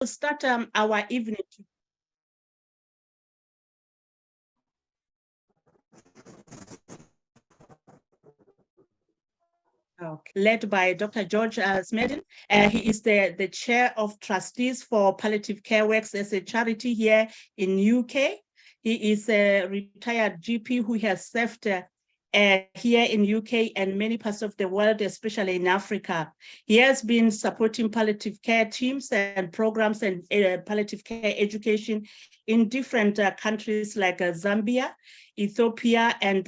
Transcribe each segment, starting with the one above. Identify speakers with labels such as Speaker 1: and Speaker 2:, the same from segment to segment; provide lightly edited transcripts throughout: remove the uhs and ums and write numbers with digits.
Speaker 1: start our evening. Led by Dr. George Smerdon. He is the chair of trustees for Palliative Care Works as a charity here in UK. He is a retired GP who has served here in UK and many parts of the world, especially in Africa. He has been supporting palliative care teams and programs and palliative care education in different countries like Zambia, Ethiopia, and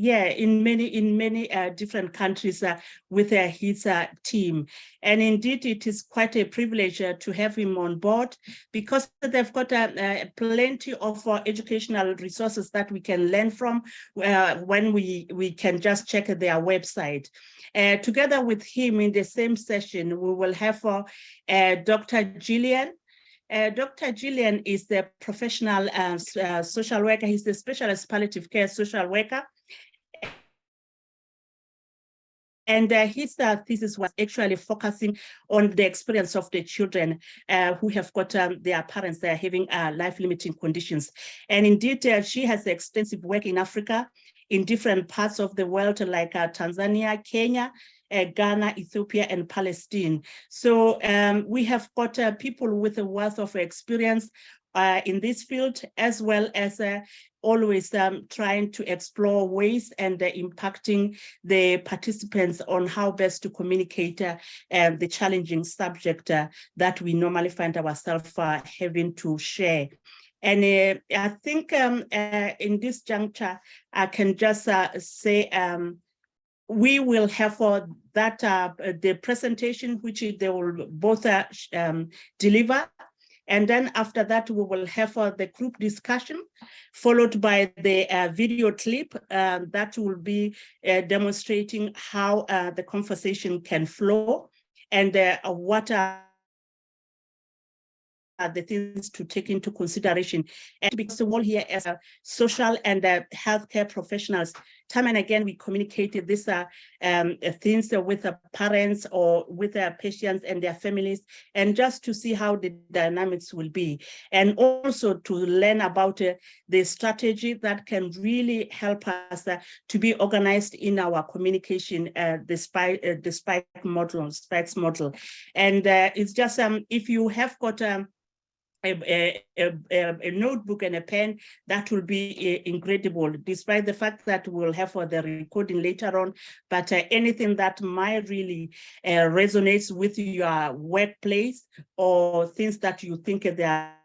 Speaker 1: in many different countries with his team. And indeed, it is quite a privilege to have him on board because they've got plenty of educational resources that we can learn from when we can just check their website. Together with him in the same session, we will have Dr. Gillian. Dr. Gillian is the professional social worker. He's the specialist palliative care social worker. And his thesis was actually focusing on the experience of the children who have got their parents having life-limiting conditions. And indeed, she has extensive work in Africa, in different parts of the world, like Tanzania, Kenya, Ghana, Ethiopia, and Palestine. So we have got people with a wealth of experience in this field, as well as always trying to explore ways and impacting the participants on how best to communicate the challenging subject that we normally find ourselves having to share. And I think in this juncture, I can just say we will have that the presentation which they will both deliver. And then after that, we will have the group discussion, followed by the video clip that will be demonstrating how the conversation can flow and what are the things to take into consideration. And because the world here as social and healthcare professionals, time and again, we communicated these things with the parents or with their patients and their families, and just to see how the dynamics will be. And also to learn about the strategy that can really help us to be organized in our communication, the spike model. And it's just, if you have got a notebook and a pen, that will be incredible, despite the fact that we'll have the recording later on. But anything that might really resonates with your workplace or things that you think they are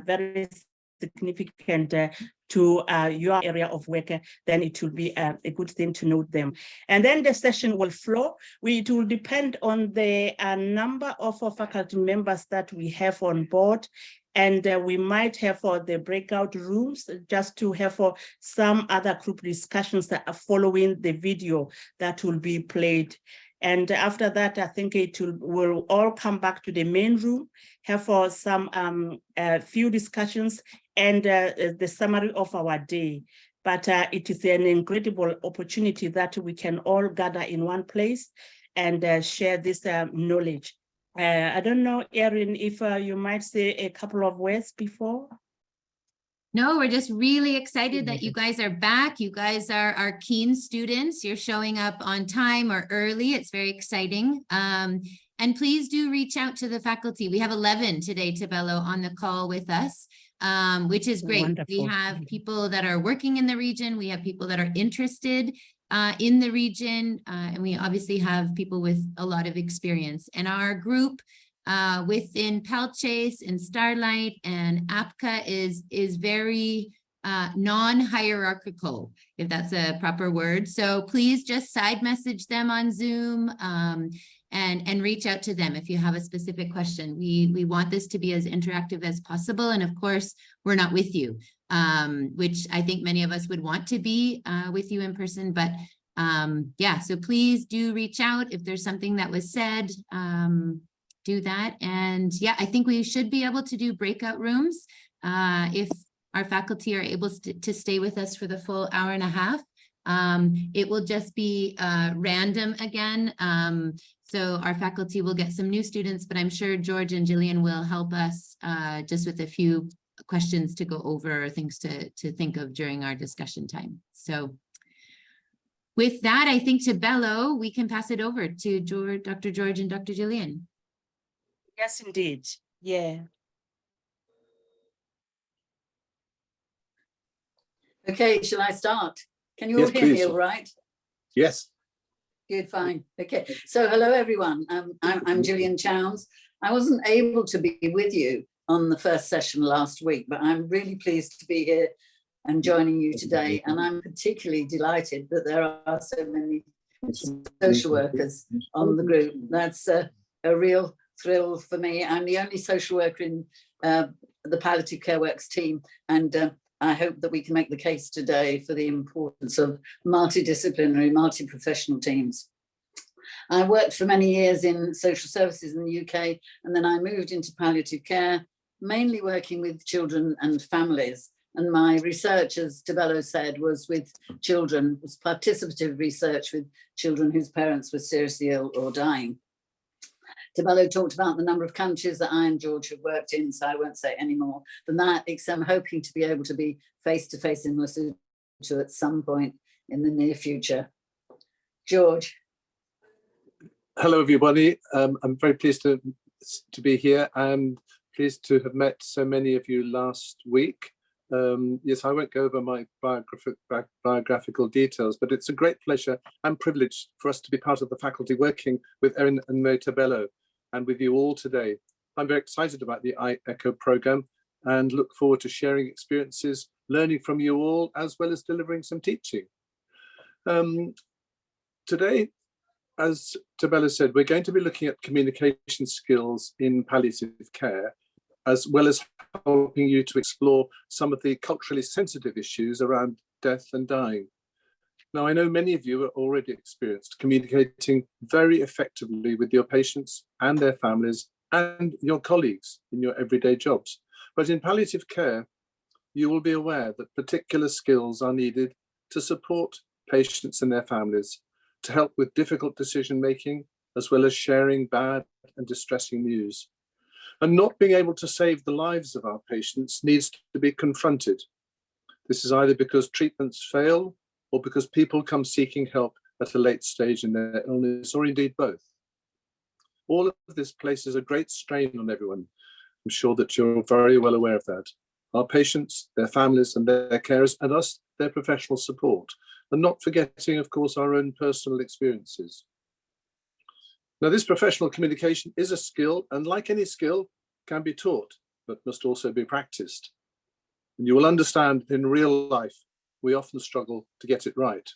Speaker 1: very significant to your area of work, then it will be a good thing to note them. And then the session will flow. It will depend on the number of faculty members that we have on board. And we might have the breakout rooms just to have some other group discussions that are following the video that will be played. And after that, I think it will all come back to the main room, have some few discussions and the summary of our day. But it is an incredible opportunity that we can all gather in one place and share this knowledge. I don't know, Erin, if you might say a couple of words before.
Speaker 2: No, we're just really excited that you guys are back. You guys are keen students. You're showing up on time or early. It's very exciting. And please do reach out to the faculty. We have 11 today, Tebello, on the call with us, which is great. Wonderful. We have people that are working in the region. We have people that are interested in the region. And we obviously have people with a lot of experience. And our group within Palchase and Starlight and APCA is very non-hierarchical, if that's a proper word. So please just side message them on Zoom and reach out to them if you have a specific question. We want this to be as interactive as possible. And of course, we're not with you, which I think many of us would want to be with you in person. But yeah, so please do reach out if there's something that was said. Do that. And yeah, I think we should be able to do breakout rooms if our faculty are able to stay with us for the full hour and a half. It will just be random again. So our faculty will get some new students, but I'm sure George and Gillian will help us just with a few questions to go over or things to think of during our discussion time. So with that, I think Tebello, we can pass it over to Dr. George and Dr. Gillian.
Speaker 1: Yes, indeed. Yeah.
Speaker 3: Okay, shall I start? Can you all hear me all right?
Speaker 4: Yes.
Speaker 3: Good, fine. Okay, so hello everyone. I'm Gillian Chows. I wasn't able to be with you on the first session last week, but I'm really pleased to be here and joining you today. And I'm particularly delighted that there are so many social workers on the group. That's a real thrill for me. I'm the only social worker in the Palliative Care Works team, and I hope that we can make the case today for the importance of multidisciplinary, multi-professional teams. I worked for many years in social services in the UK, and then I moved into palliative care, mainly working with children and families. And my research, as Tebello said, was with children, was participative research with children whose parents were seriously ill or dying. Tebello talked about the number of countries that I and George have worked in, so I won't say any more than that, except I'm hoping to be able to be face-to-face in Lesotho at some point in the near future. George.
Speaker 4: Hello, everybody. I'm very pleased to be here and pleased to have met so many of you last week. Yes, I won't go over my biographical details, but it's a great pleasure and privilege for us to be part of the faculty working with Erin and Mo Tebello and with you all today. I'm very excited about the iEcho programme and look forward to sharing experiences, learning from you all, as well as delivering some teaching. Today, as Tebello said, we're going to be looking at communication skills in palliative care, as well as helping you to explore some of the culturally sensitive issues around death and dying. Now, I know many of you are already experienced communicating very effectively with your patients and their families and your colleagues in your everyday jobs. But in palliative care, you will be aware that particular skills are needed to support patients and their families, to help with difficult decision-making, as well as sharing bad and distressing news. And not being able to save the lives of our patients needs to be confronted. This is either because treatments fail or because people come seeking help at a late stage in their illness, or indeed both. All of this places a great strain on everyone. I'm sure that you're very well aware of that. Our patients, their families and their carers, and us, their professional support, and not forgetting, of course, our own personal experiences. Now, this professional communication is a skill, and like any skill, can be taught, but must also be practiced. And you will understand in real life, we often struggle to get it right.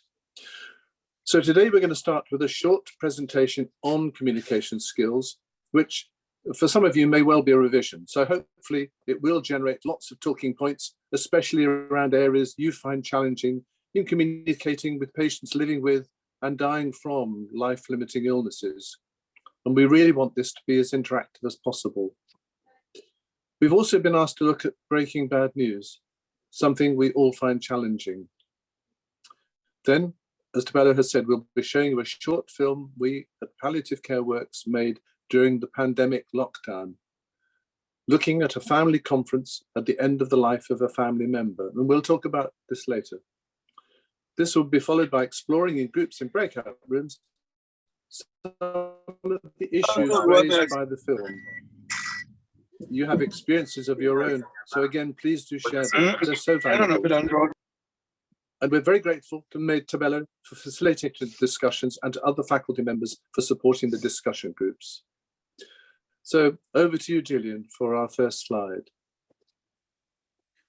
Speaker 4: So today we're going to start with a short presentation on communication skills, which for some of you may well be a revision. So hopefully it will generate lots of talking points, especially around areas you find challenging in communicating with patients living with and dying from life-limiting illnesses. And we really want this to be as interactive as possible. We've also been asked to look at breaking bad news, something we all find challenging. Then, as Tebello has said, we'll be showing you a short film we at Palliative Care Works made during the pandemic lockdown, looking at a family conference at the end of the life of a family member. And we'll talk about this later. This will be followed by exploring in groups in breakout rooms some of the issues raised by the film. You have experiences of your own, so again, please do share them. They're so valuable. And we're very grateful to Tebello for facilitating the discussions and to other faculty members for supporting the discussion groups. So over to you, Gillian, for our first slide.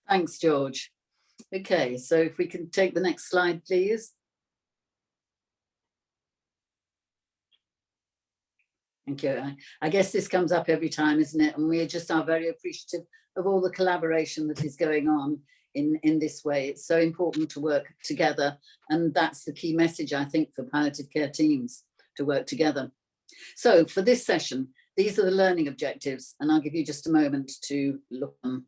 Speaker 3: Thanks, George. Okay, so if we can take the next slide, please. Thank you. I guess this comes up every time, isn't it? And we just are very appreciative of all the collaboration that is going on in this way. It's so important to work together. And that's the key message, I think, for palliative care teams, to work together. So for this session, these are the learning objectives, and I'll give you just a moment to look at them.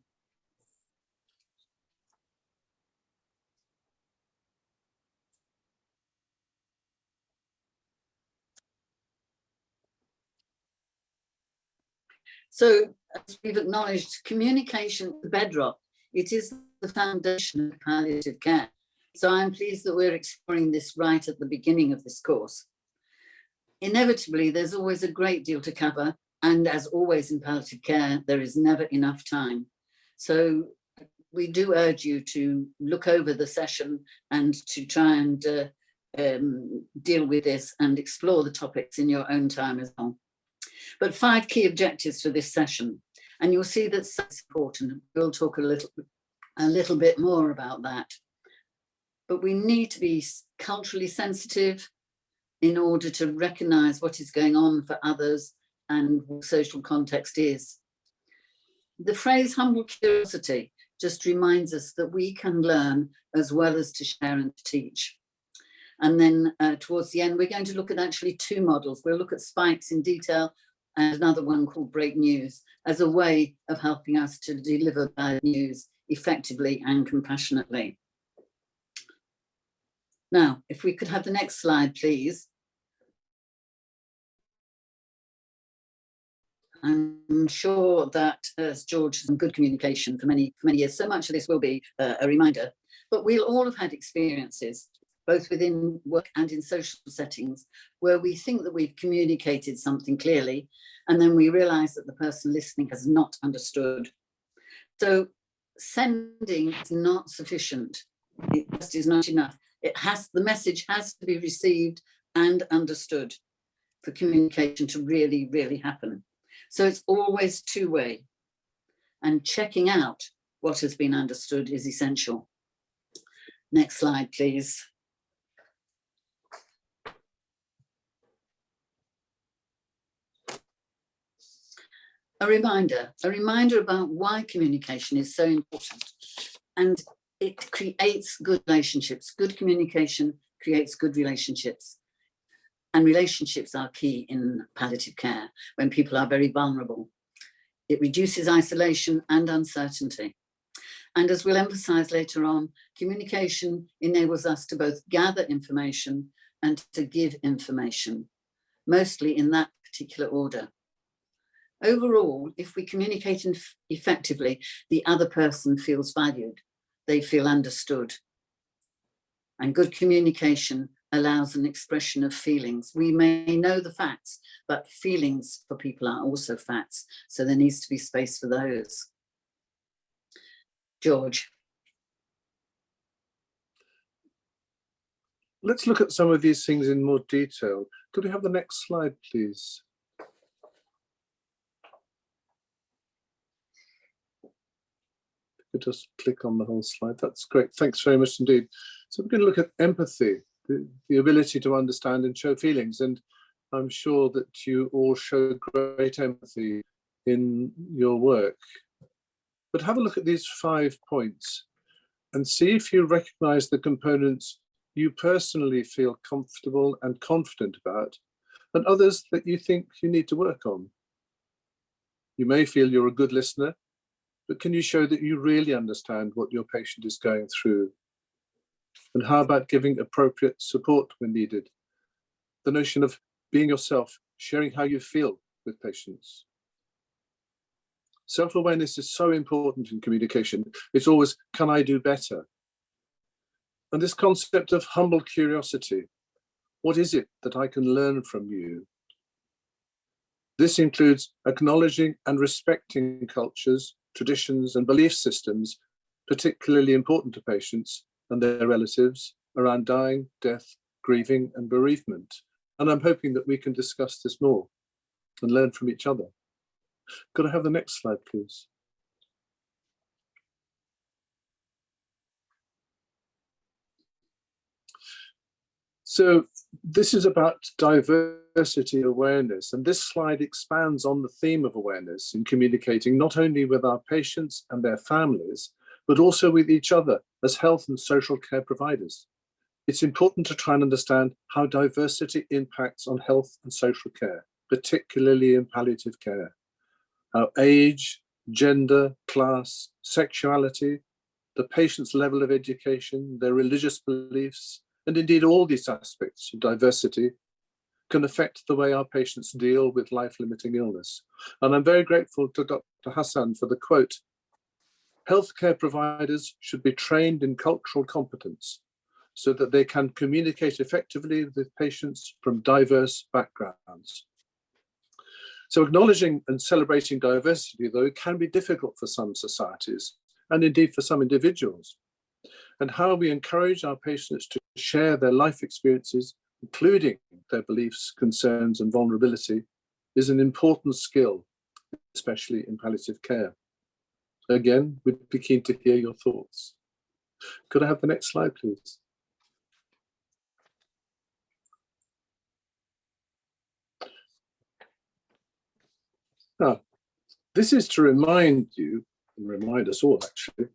Speaker 3: So, as we've acknowledged, communication is the bedrock. It is the foundation of palliative care. So I'm pleased that we're exploring this right at the beginning of this course. Inevitably, there's always a great deal to cover, and as always in palliative care, there is never enough time. So we do urge you to look over the session and to try and deal with this and explore the topics in your own time as well. But 5 key objectives for this session, and you'll see that's important. We'll talk a little bit more about that. But we need to be culturally sensitive in order to recognize what is going on for others and what social context is. The phrase humble curiosity just reminds us that we can learn as well as to share and to teach. And then towards the end, we're going to look at actually 2 models. We'll look at spikes in detail and another one called break news as a way of helping us to deliver bad news effectively and compassionately. Now, if we could have the next slide, please. I'm sure that as George has done good communication for many years, so much of this will be a reminder, but we'll all have had experiences, both within work and in social settings, where we think that we've communicated something clearly, and then we realize that the person listening has not understood. So sending is not sufficient. It just is not enough. The message has to be received and understood for communication to really, really happen. So it's always 2-way, and checking out what has been understood is essential. Next slide, please. A reminder about why communication is so important, and it creates good relationships. Good communication creates good relationships. And relationships are key in palliative care when people are very vulnerable. It reduces isolation and uncertainty. And as we'll emphasize later on, communication enables us to both gather information and to give information, mostly in that particular order. Overall, if we communicate effectively, the other person feels valued, they feel understood. And good communication allows an expression of feelings. We may know the facts, but feelings for people are also facts. So there needs to be space for those. George.
Speaker 4: Let's look at some of these things in more detail. Could we have the next slide, please? Just click on the whole slide. That's great. Thanks very much indeed. So we're going to look at empathy, the ability to understand and show feelings. And I'm sure that you all show great empathy in your work. But have a look at these 5 points and see if you recognize the components you personally feel comfortable and confident about, and others that you think you need to work on. You may feel you're a good listener, but can you show that you really understand what your patient is going through? And how about giving appropriate support when needed? The notion of being yourself, sharing how you feel with patients. Self-awareness is so important in communication. It's always, can I do better? And this concept of humble curiosity, what is it that I can learn from you? This includes acknowledging and respecting cultures, traditions, and belief systems, particularly important to patients and their relatives around dying, death, grieving, and bereavement. And I'm hoping that we can discuss this more and learn from each other. Could I have the next slide, please? So this is about diversity awareness, and this slide expands on the theme of awareness in communicating not only with our patients and their families, but also with each other as health and social care providers. It's important to try and understand how diversity impacts on health and social care, particularly in palliative care. How age, gender, class, sexuality, the patient's level of education, their religious beliefs, and indeed all these aspects of diversity can affect the way our patients deal with life-limiting illness. And I'm very grateful to Dr. Hassan for the quote, "Healthcare providers should be trained in cultural competence so that they can communicate effectively with patients from diverse backgrounds." So acknowledging and celebrating diversity, though, can be difficult for some societies and indeed for some individuals. And how we encourage our patients to share their life experiences, including their beliefs, concerns, and vulnerability, is an important skill, especially in palliative care. Again, we'd be keen to hear your thoughts. Could I have the next slide, please? Now, this is to remind you, and remind us all actually,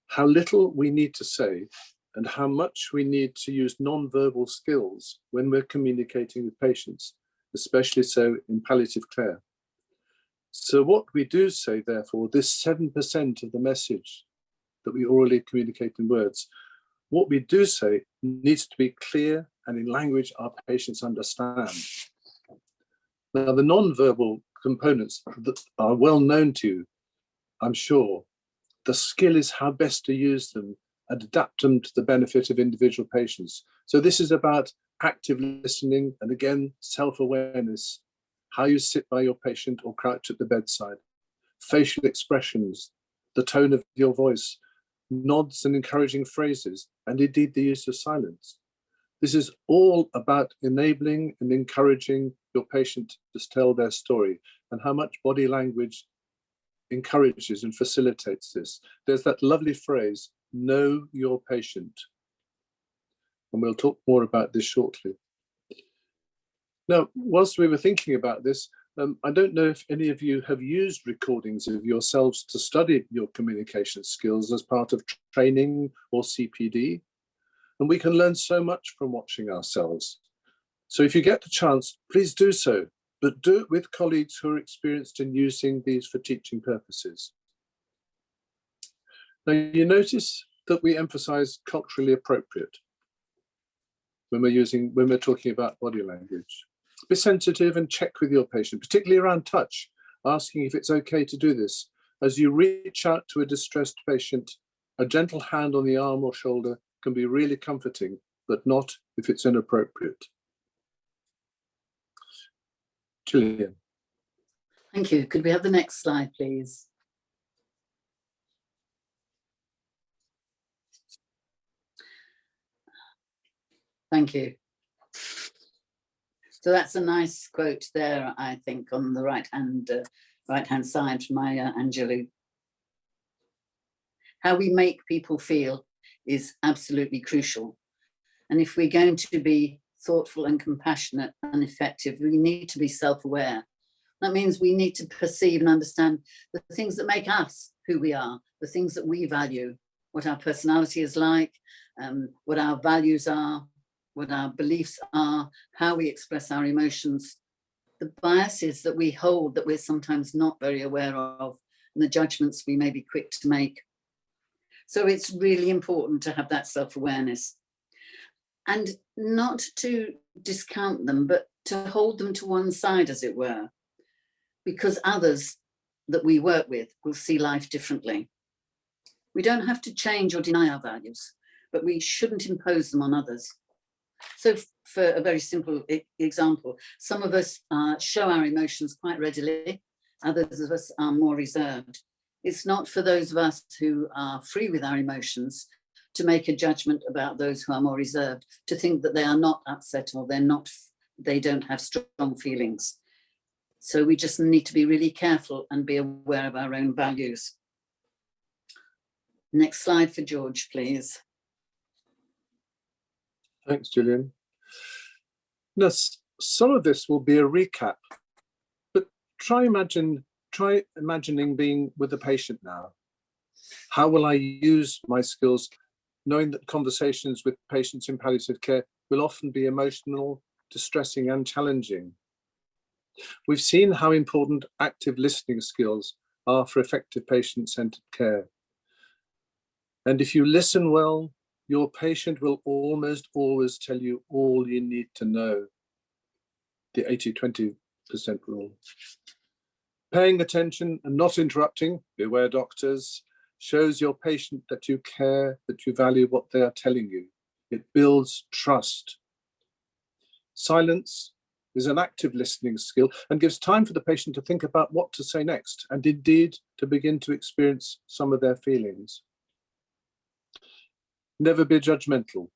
Speaker 4: how little we need to say and how much we need to use non-verbal skills when we're communicating with patients, especially so in palliative care. So what we do say, therefore, this 7% of the message that we orally communicate in words, what we do say needs to be clear and in language our patients understand. Now, the non-verbal components that are well known to you, I'm sure. The skill is how best to use them and adapt them to the benefit of individual patients. So this is about active listening and, again, self-awareness, how you sit by your patient or crouch at the bedside, facial expressions, the tone of your voice, nods and encouraging phrases, and indeed the use of silence. This is all about enabling and encouraging your patient to tell their story and how much body language encourages and facilitates this. There's that lovely phrase, know your patient. And we'll talk more about this shortly. Now, whilst we were thinking about this, I don't know if any of you have used recordings of yourselves to study your communication skills as part of training or CPD. And we can learn so much from watching ourselves. So if you get the chance, please do so, but do it with colleagues who are experienced in using these for teaching purposes. Now, you notice that we emphasize culturally appropriate when we're talking about body language. Be sensitive and check with your patient, particularly around touch, asking if it's okay to do this. As you reach out to a distressed patient, a gentle hand on the arm or shoulder can be really comforting, but not if it's inappropriate. Gillian.
Speaker 3: Thank you. Could we have the next slide, please? Thank you. So that's a nice quote there, I think, on the right-hand side from Maya Angelou. How we make people feel is absolutely crucial. And if we're going to be thoughtful and compassionate and effective, we need to be self-aware. That means we need to perceive and understand the things that make us who we are, the things that we value, what our personality is like, what our values are, what our beliefs are, how we express our emotions, the biases that we hold that we're sometimes not very aware of, and the judgments we may be quick to make. So it's really important to have that self-awareness and not to discount them, but to hold them to one side, as it were, because others that we work with will see life differently. We don't have to change or deny our values, but we shouldn't impose them on others. So for a very simple example, some of us show our emotions quite readily, others of us are more reserved. It's not for those of us who are free with our emotions to make a judgment about those who are more reserved, to think that they are not upset or they don't have strong feelings. So we just need to be really careful and be aware of our own values. Next slide for George, please.
Speaker 4: Thanks, Gillian. Now, some of this will be a recap, but try imagining being with a patient now. How will I use my skills, knowing that conversations with patients in palliative care will often be emotional, distressing, and challenging? We've seen how important active listening skills are for effective patient-centered care. And if you listen well, your patient will almost always tell you all you need to know. the 80-20% rule. Paying attention and not interrupting, beware doctors, shows your patient that you care, that you value what they are telling you. It builds trust. Silence is an active listening skill and gives time for the patient to think about what to say next, and indeed to begin to experience some of their feelings. Never be judgmental.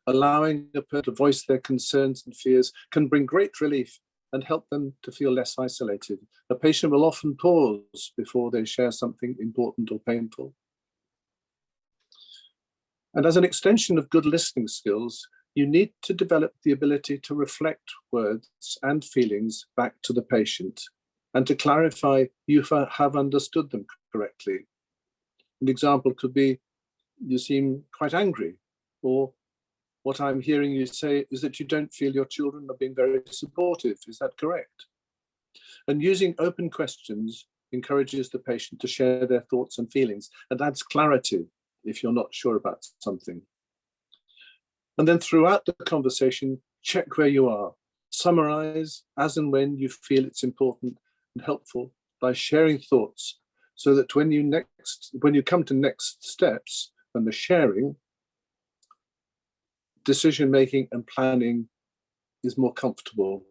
Speaker 4: Allowing a person to voice their concerns and fears can bring great relief and help them to feel less isolated. A patient will often pause before they share something important or painful. And as an extension of good listening skills, you need to develop the ability to reflect words and feelings back to the patient and to clarify you have understood them correctly. An example could be, you seem quite angry, or what I'm hearing you say is that you don't feel your children are being very supportive. Is that correct? And using open questions encourages the patient to share their thoughts and feelings and adds clarity if you're not sure about something. And then throughout the conversation, check where you are. Summarize as and when you feel it's important and helpful by sharing thoughts, so that when you come to next steps and the sharing, decision-making and planning is more comfortable.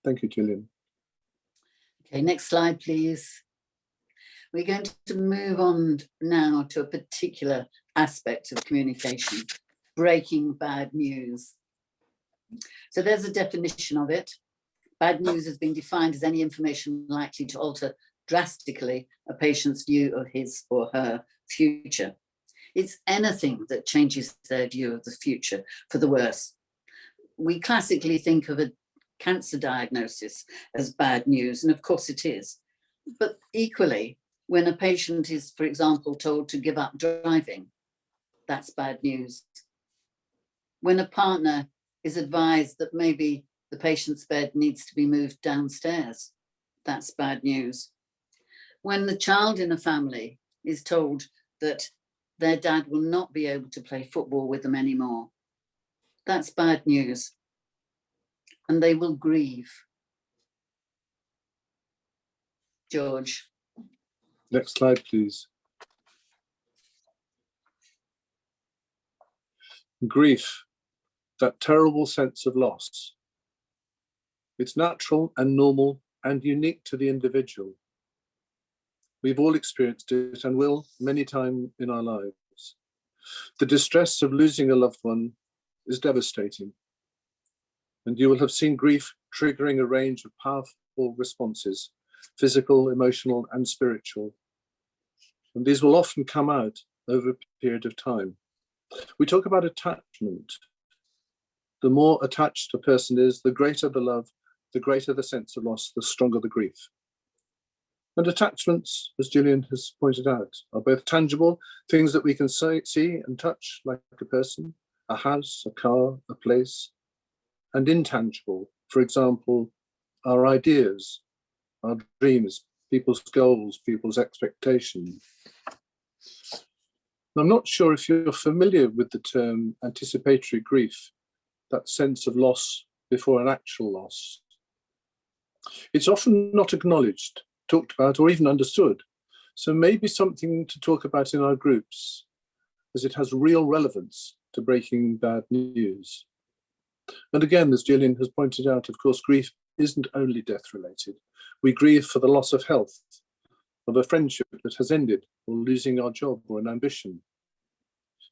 Speaker 4: Thank you, Gillian.
Speaker 3: Okay, next slide, please. We're going to move on now to a particular aspect of communication, breaking bad news. So there's a definition of it. Bad news has been defined as any information likely to alter drastically a patient's view of his or her future. It's anything that changes their view of the future for the worse. We classically think of a cancer diagnosis as bad news, and of course it is. But equally, when a patient is, for example, told to give up driving, that's bad news. When a partner is advised that maybe the patient's bed needs to be moved downstairs, that's bad news. When the child in a family is told that their dad will not be able to play football with them anymore, that's bad news. And they will grieve. George.
Speaker 4: Next slide, please. Grief, that terrible sense of loss. It's natural and normal and unique to the individual. We've all experienced it and will many times in our lives. The distress of losing a loved one is devastating. And you will have seen grief triggering a range of powerful responses, physical, emotional, and spiritual. And these will often come out over a period of time. We talk about attachment. The more attached a person is, the greater the love, the greater the sense of loss, the stronger the grief. And attachments, as Gillian has pointed out, are both tangible, things that we can see and touch, like a person, a house, a car, a place, and intangible, for example, our ideas, our dreams, people's goals, people's expectations. I'm not sure if you're familiar with the term anticipatory grief, that sense of loss before an actual loss. It's often not acknowledged, talked about, or even understood. So maybe something to talk about in our groups, as it has real relevance to breaking bad news. And again, as Gillian has pointed out, of course, grief isn't only death-related. We grieve for the loss of health, of a friendship that has ended, or losing our job or an ambition.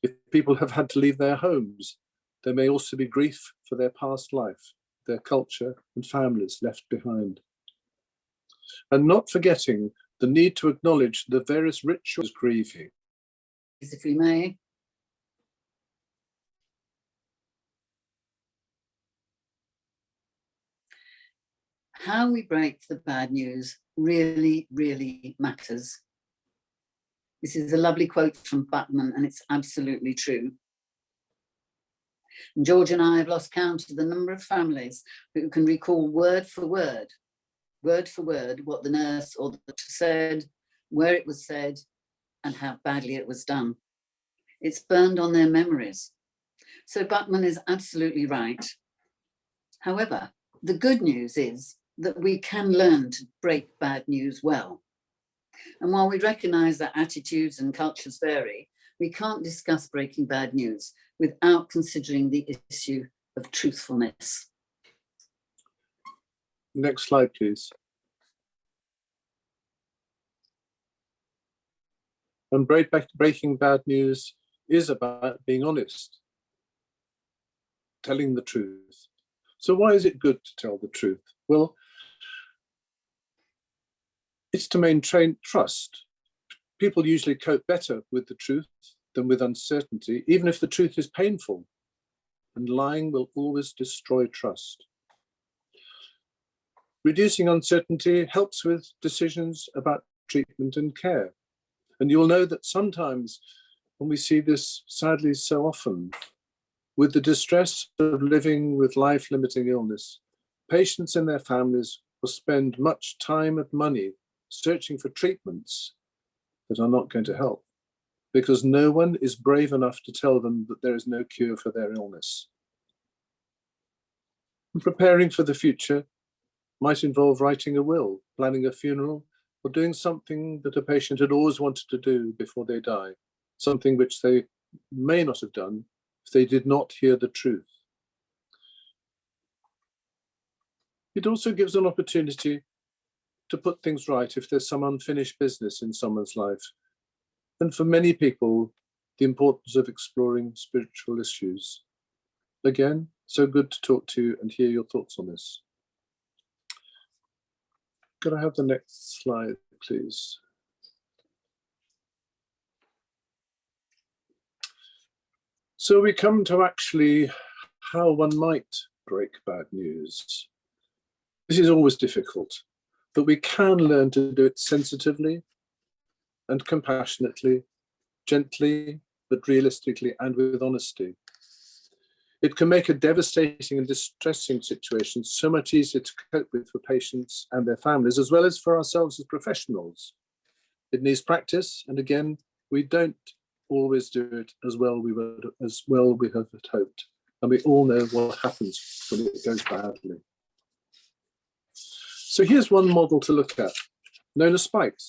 Speaker 4: If people have had to leave their homes, there may also be grief for their past life, their culture and families left behind. And not forgetting the need to acknowledge the various rituals of grieving.
Speaker 3: If we may. How we break the bad news really, really matters. This is a lovely quote from Buckman, and it's absolutely true. And George and I have lost count of the number of families who can recall word for word, what the nurse or the doctor said, where it was said, and how badly it was done. It's burned on their memories. So Buckman is absolutely right. However, the good news is that we can learn to break bad news well. And while we recognise that attitudes and cultures vary, we can't discuss breaking bad news without considering the issue of truthfulness.
Speaker 4: Next slide, please. And breaking bad news is about being honest, telling the truth. So why is it good to tell the truth? Well, it's to maintain trust. People usually cope better with the truth than with uncertainty, even if the truth is painful. And lying will always destroy trust. Reducing uncertainty helps with decisions about treatment and care. And you'll know that sometimes, and we see this sadly so often, with the distress of living with life-limiting illness, patients and their families will spend much time and money searching for treatments that are not going to help, because no one is brave enough to tell them that there is no cure for their illness. And preparing for the future might involve writing a will, planning a funeral, or doing something that a patient had always wanted to do before they die, something which they may not have done if they did not hear the truth. It also gives an opportunity to put things right if there's some unfinished business in someone's life. And for many people, the importance of exploring spiritual issues. Again, so good to talk to you and hear your thoughts on this. Could I have the next slide, please? So we come to actually how one might break bad news. This is always difficult, but we can learn to do it sensitively and compassionately, gently, but realistically and with honesty. It can make a devastating and distressing situation so much easier to cope with for patients and their families, as well as for ourselves as professionals. It needs practice, and again, we don't always do it as well we have hoped. And we all know what happens when it goes badly. So here's one model to look at, known as spikes.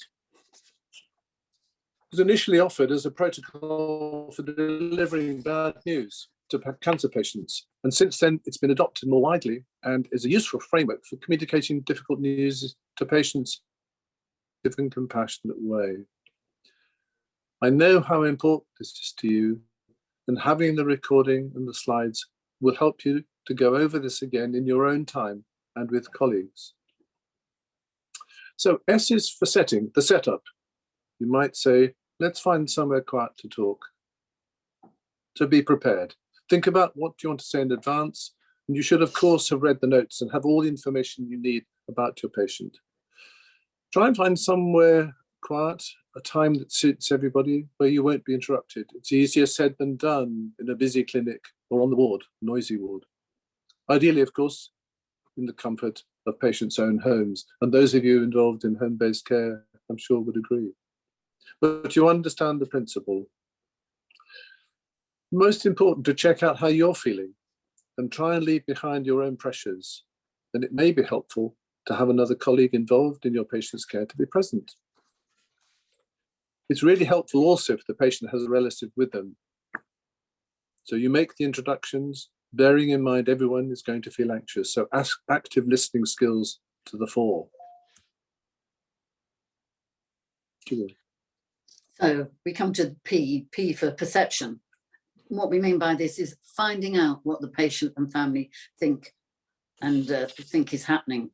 Speaker 4: It was initially offered as a protocol for delivering bad news to cancer patients. And since then, it's been adopted more widely and is a useful framework for communicating difficult news to patients in a compassionate way. I know how important this is to you, and having the recording and the slides will help you to go over this again in your own time and with colleagues. So S is for setting, the setup. You might say, let's find somewhere quiet to talk. So be prepared. Think about what you want to say in advance, and you should, of course, have read the notes and have all the information you need about your patient. Try and find somewhere quiet, a time that suits everybody, where you won't be interrupted. It's easier said than done in a busy clinic or on the ward, noisy ward. Ideally, of course, in the comfort of patients' own homes. And those of you involved in home-based care, I'm sure would agree. But you understand the principle. Most important to check out how you're feeling and try and leave behind your own pressures. Then it may be helpful to have another colleague involved in your patient's care to be present. It's really helpful also if the patient has a relative with them. So you make the introductions, bearing in mind everyone is going to feel anxious. So active listening skills to the fore.
Speaker 3: So we come to P for perception. What we mean by this is finding out what the patient and family think and think is happening.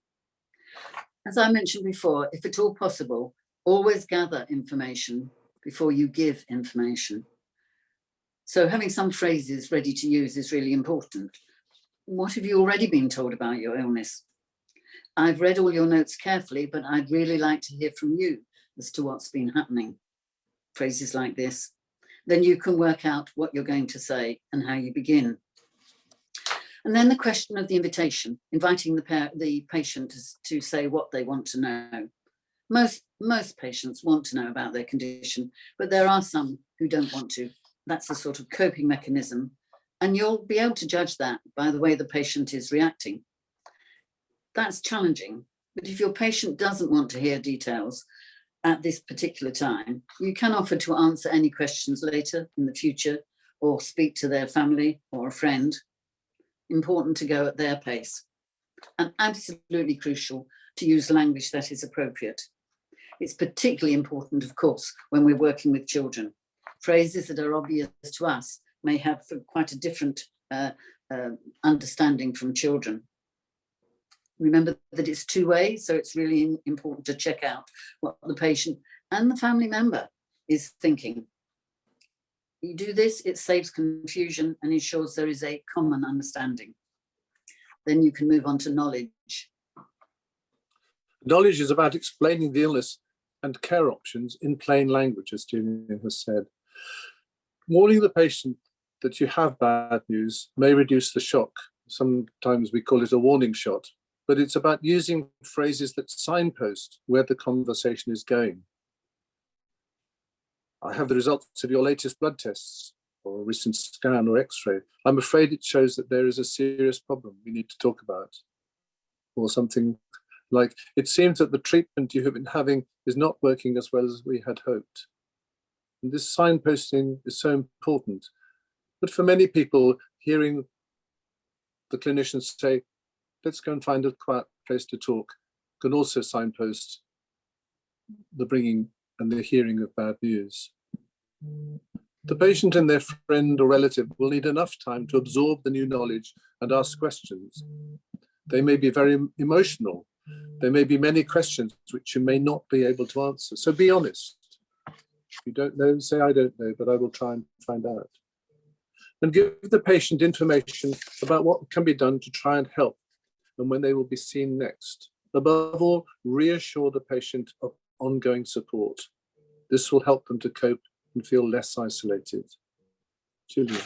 Speaker 3: As I mentioned before, if at all possible, always gather information before you give information. So having some phrases ready to use is really important. What have you already been told about your illness? I've read all your notes carefully, but I'd really like to hear from you as to what's been happening. Phrases like this. Then you can work out what you're going to say and how you begin. And then the question of the invitation, inviting the patient to say what they want to know. Most patients want to know about their condition, but there are some who don't want to. That's a sort of coping mechanism And you'll be able to judge that by the way the patient is reacting. That's challenging. But if your patient doesn't want to hear details at this particular time, you can offer to answer any questions later in the future or speak to their family or a friend. Important to go at their pace. And absolutely crucial to use language that is appropriate. It's particularly important, of course, when we're working with children. Phrases that are obvious to us may have quite a different understanding from children. Remember that it's two-way, so it's really important to check out what the patient and the family member is thinking. You do this, it saves confusion and ensures there is a common understanding. Then you can move on to knowledge.
Speaker 4: Knowledge is about explaining the illness and care options in plain language, as Gillian has said. Warning the patient that you have bad news may reduce the shock. Sometimes we call it a warning shot, but it's about using phrases that signpost where the conversation is going. I have the results of your latest blood tests or a recent scan or x-ray. I'm afraid it shows that there is a serious problem we need to talk about. Or something like, it seems that the treatment you have been having is not working as well as we had hoped. And this signposting is so important. But for many people, hearing the clinicians say, let's go and find a quiet place to talk, can also signpost the bringing and the hearing of bad news. The patient and their friend or relative will need enough time to absorb the new knowledge and ask questions. They may be very emotional. There may be many questions which you may not be able to answer. So be honest. If you don't know, say, I don't know, but I will try and find out. And give the patient information about what can be done to try and help and when they will be seen next. Above all, reassure the patient of ongoing support. This will help them to cope and feel less isolated. Gillian.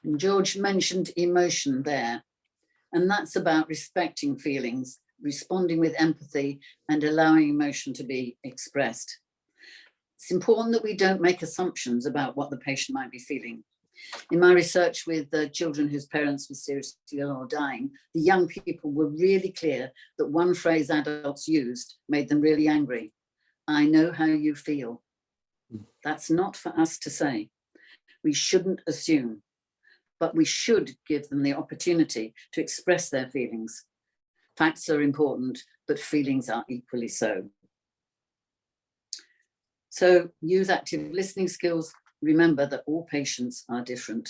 Speaker 3: And George mentioned emotion there, and that's about respecting feelings, responding with empathy and allowing emotion to be expressed. It's important that we don't make assumptions about what the patient might be feeling. In my research with children whose parents were seriously ill or dying, the young people were really clear that one phrase adults used made them really angry. I know how you feel. That's not for us to say. We shouldn't assume, but we should give them the opportunity to express their feelings. Facts are important, but feelings are equally so. So use active listening skills. Remember that all patients are different.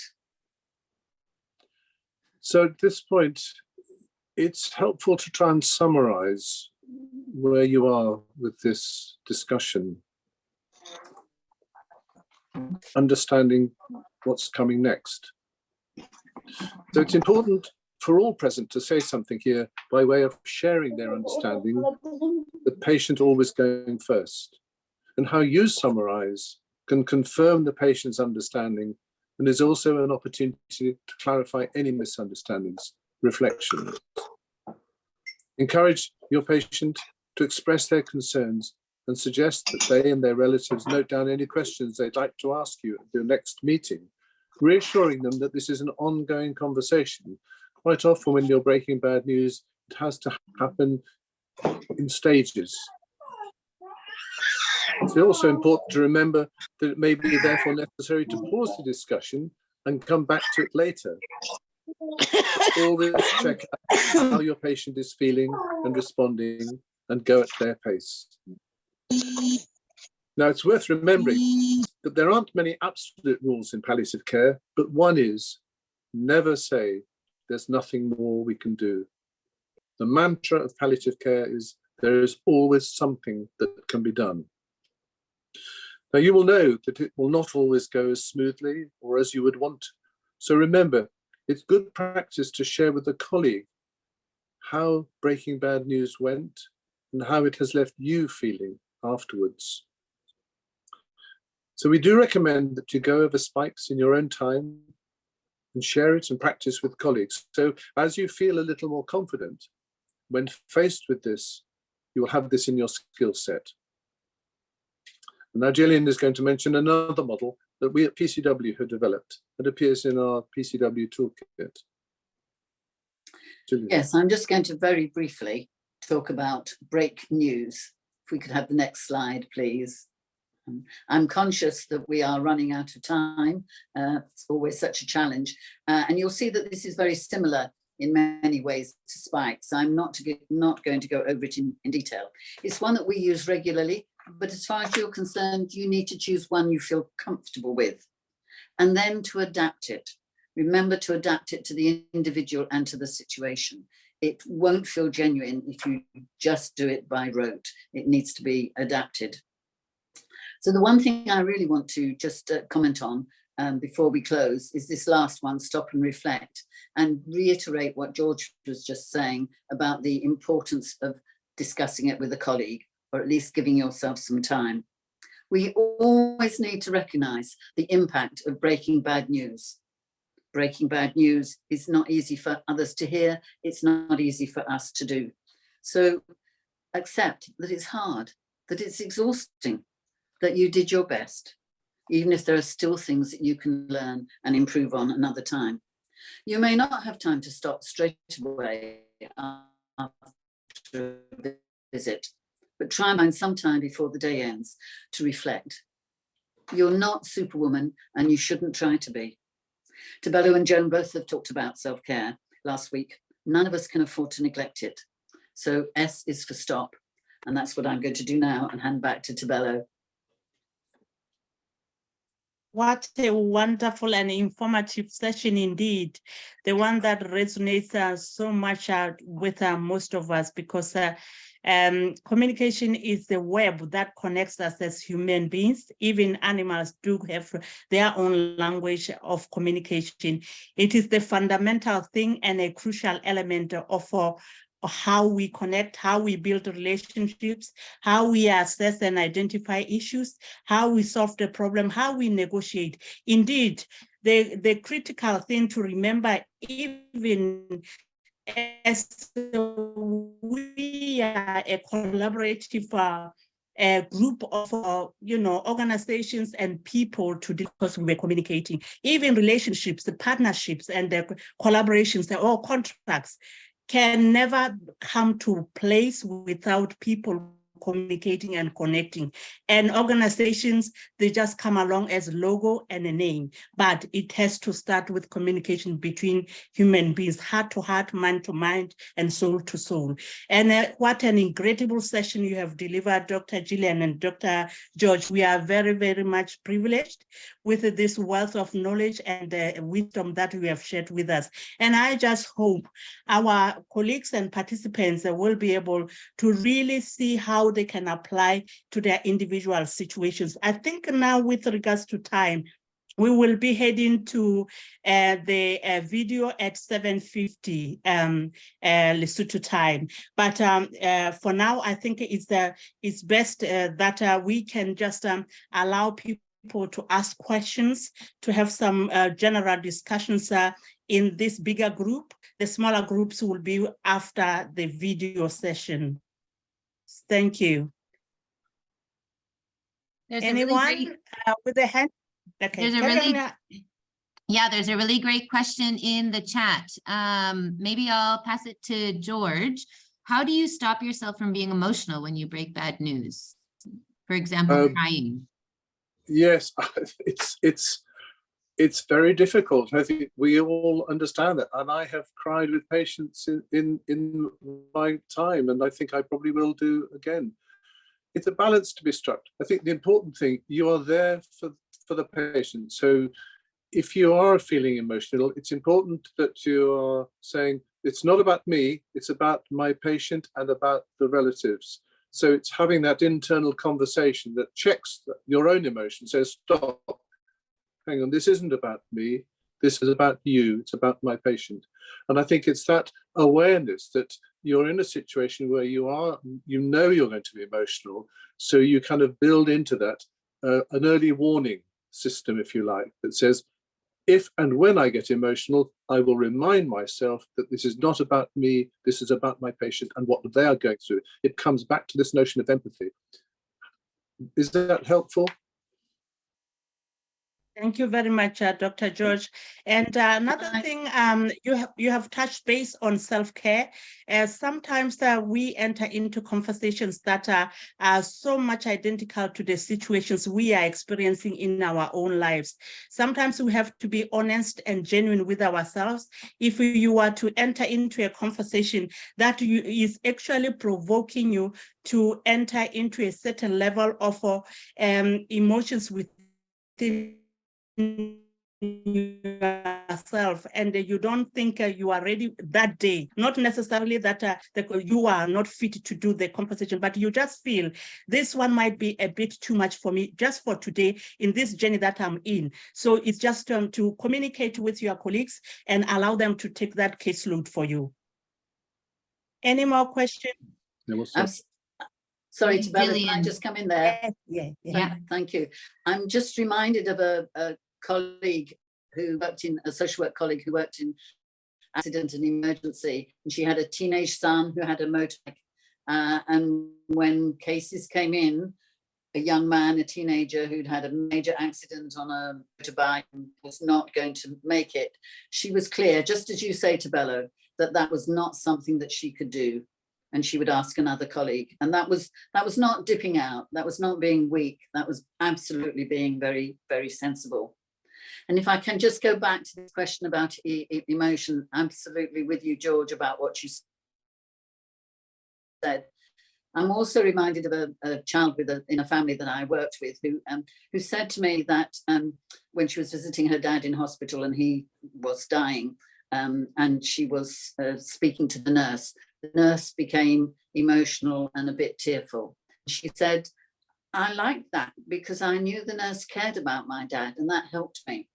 Speaker 4: So at this point, it's helpful to try and summarize where you are with this discussion, understanding what's coming next. So it's important for all present to say something here by way of sharing their understanding, the patient always going first, and how you summarize can confirm the patient's understanding and is also an opportunity to clarify any misunderstandings, reflections. Encourage your patient to express their concerns and suggest that they and their relatives note down any questions they'd like to ask you at your next meeting, reassuring them that this is an ongoing conversation. Quite often when you're breaking bad news, it has to happen in stages. It's also important to remember that it may be therefore necessary to pause the discussion and come back to it later. Always check out how your patient is feeling and responding and go at their pace. Now, it's worth remembering that there aren't many absolute rules in palliative care, but one is never say there's nothing more we can do. The mantra of palliative care is there is always something that can be done. Now, you will know that it will not always go as smoothly or as you would want. So remember, it's good practice to share with a colleague how breaking bad news went and how it has left you feeling afterwards. So we do recommend that you go over spikes in your own time and share it and practice with colleagues. So as you feel a little more confident, when faced with this, you will have this in your skill set. And now Gillian is going to mention another model that we at PCW have developed that appears in our PCW toolkit? Gillian.
Speaker 3: Yes, I'm just going to very briefly talk about break news. If we could have the next slide, please. I'm conscious that we are running out of time. It's always such a challenge. And you'll see that this is very similar in many ways to Spike. So I'm not going to go over it in detail. It's one that we use regularly, but as far as you're concerned, you need to choose one you feel comfortable with, and then to adapt it. Remember to adapt it to the individual and to the situation. It won't feel genuine if you just do it by rote. It needs to be adapted. So the one thing I really want to just comment on before we close is this last one, stop and reflect, and reiterate what George was just saying about the importance of discussing it with a colleague, or at least giving yourself some time. We always need to recognize the impact of breaking bad news. Breaking bad news is not easy for others to hear. It's not easy for us to do. So accept that it's hard, that it's exhausting, that you did your best, even if there are still things that you can learn and improve on another time. You may not have time to stop straight away after a visit, but try and find some time before the day ends to reflect. You're not Superwoman, and you shouldn't try to be. Tebello and Joan both have talked about self-care last week. None of us can afford to neglect it. So S is for stop. And that's what I'm going to do now and hand back to Tebello.
Speaker 1: What a wonderful and informative session indeed. The one that resonates so much with most of us, because communication is the web that connects us as human beings. Even animals do have their own language of communication. It is the fundamental thing and a crucial element of how we connect, how we build relationships, how we assess and identify issues, how we solve the problem, how we negotiate. Indeed, the critical thing to remember, even as we are a collaborative a group of organizations and people to discuss, we were communicating, even relationships, the partnerships and the collaborations, or contracts can never come to place without people communicating and connecting. And organizations, they just come along as logo and a name, but it has to start with communication between human beings, heart to heart, mind to mind, and soul to soul. And what an incredible session you have delivered, Dr. Gillian and Dr. George. We are very, very much privileged with this wealth of knowledge and wisdom that you have shared with us. And I just hope our colleagues and participants will be able to really see how they can apply to their individual situations. I think now, with regards to time, we will be heading to the video at 7:50 Lesotho time. But for now, I think it's best that we can just allow people to ask questions, to have some general discussions in this bigger group. The smaller groups will be after the video session. Thank you.
Speaker 2: There's
Speaker 1: Anyone with a hand? Okay.
Speaker 2: There's a really great question in the chat. Maybe I'll pass it to George. How do you stop yourself from being emotional when you break bad news? For example, crying.
Speaker 4: Yes, it's very difficult. I think we all understand that, and I have cried with patients in my time, and I think I probably will do again. It's a balance to be struck. I think the important thing, you are there for the patient. So if you are feeling emotional, it's important that you are saying, it's not about me, it's about my patient and about the relatives. So it's having that internal conversation that checks your own emotion, says, stop, hang on, this isn't about me, this is about you, it's about my patient. And I think it's that awareness that you're in a situation where you know you're going to be emotional, so you kind of build into that an early warning system, if you like, that says, if and when I get emotional, I will remind myself that this is not about me, this is about my patient and what they are going through. It comes back to this notion of empathy. Is that helpful?
Speaker 1: Thank you very much, Dr. George. And another thing, you have touched base on self-care. Sometimes we enter into conversations that are so much identical to the situations we are experiencing in our own lives. Sometimes we have to be honest and genuine with ourselves. If you are to enter into a conversation that is actually provoking you to enter into a certain level of emotions within yourself, and you don't think you are ready that day, not necessarily that you are not fit to do the conversation, but you just feel this one might be a bit too much for me just for today in this journey that I'm in. So it's just to communicate with your colleagues and allow them to take that caseload for you. Any more questions?
Speaker 3: Sorry, Tebello, can I
Speaker 2: Gillian.
Speaker 3: just come in there?
Speaker 2: Yeah.
Speaker 3: Thank you. I'm just reminded of a colleague who worked in, a social work colleague who worked in accident and emergency, and she had a teenage son who had a motorbike. And when cases came in, a young man, a teenager who'd had a major accident on a motorbike and was not going to make it, she was clear, just as you say, Tebello, that that was not something that she could do. And she would ask another colleague. And that was not dipping out. That was not being weak. That was absolutely being very, very sensible. And if I can just go back to this question about emotion, absolutely with you, George, about what you said. I'm also reminded of a child in a family that I worked with who said to me that when she was visiting her dad in hospital and he was dying, and she was speaking to the nurse became emotional and a bit tearful. She said, I liked that because I knew the nurse cared about my dad, and that helped me.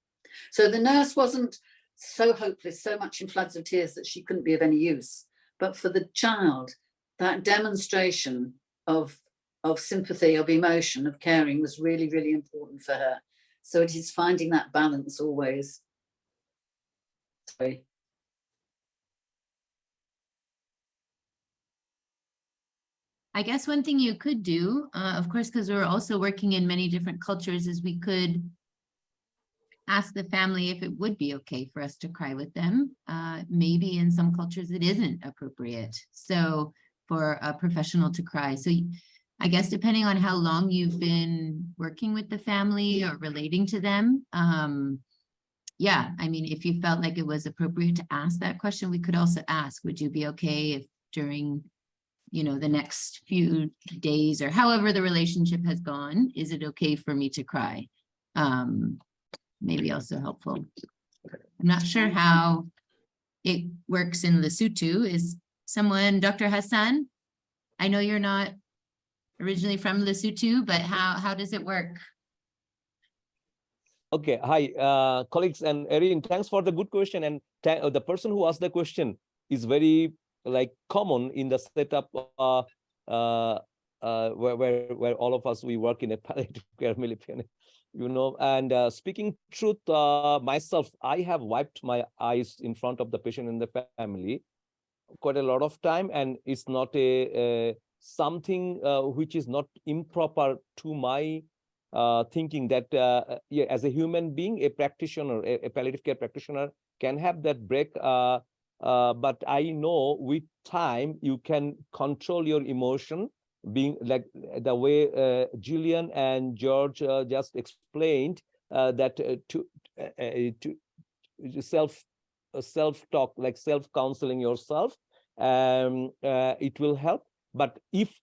Speaker 3: So the nurse wasn't so hopeless, so much in floods of tears that she couldn't be of any use. But for the child, that demonstration of sympathy, of emotion, of caring was really, really important for her. So it is finding that balance always. Sorry.
Speaker 2: I guess one thing you could do, of course, because we're also working in many different cultures, is we could ask the family if it would be okay for us to cry with them. Maybe in some cultures it isn't appropriate, so for a professional to cry. So I guess depending on how long you've been working with the family or relating to them, yeah, I mean, if you felt like it was appropriate to ask that question, we could also ask, would you be okay if during the next few days or however the relationship has gone, is it okay for me to cry? Maybe also helpful. I'm not sure how it works in Lesotho. Is someone, Dr. Hassan? I know you're not originally from Lesotho, but how does it work?
Speaker 5: Okay, hi, colleagues and Erin, thanks for the good question. And the person who asked the question is very common in the setup where all of us, we work in a palliative care, Lepheane, and speaking truth, myself, I have wiped my eyes in front of the patient and the family quite a lot of time, and it's not a something which is not improper to my thinking that yeah, as a human being, a practitioner, a palliative care practitioner can have that break. But I know with time you can control your emotion, being like the way Gillian and George just explained, that to self-talk, like self-counseling yourself, it will help. But if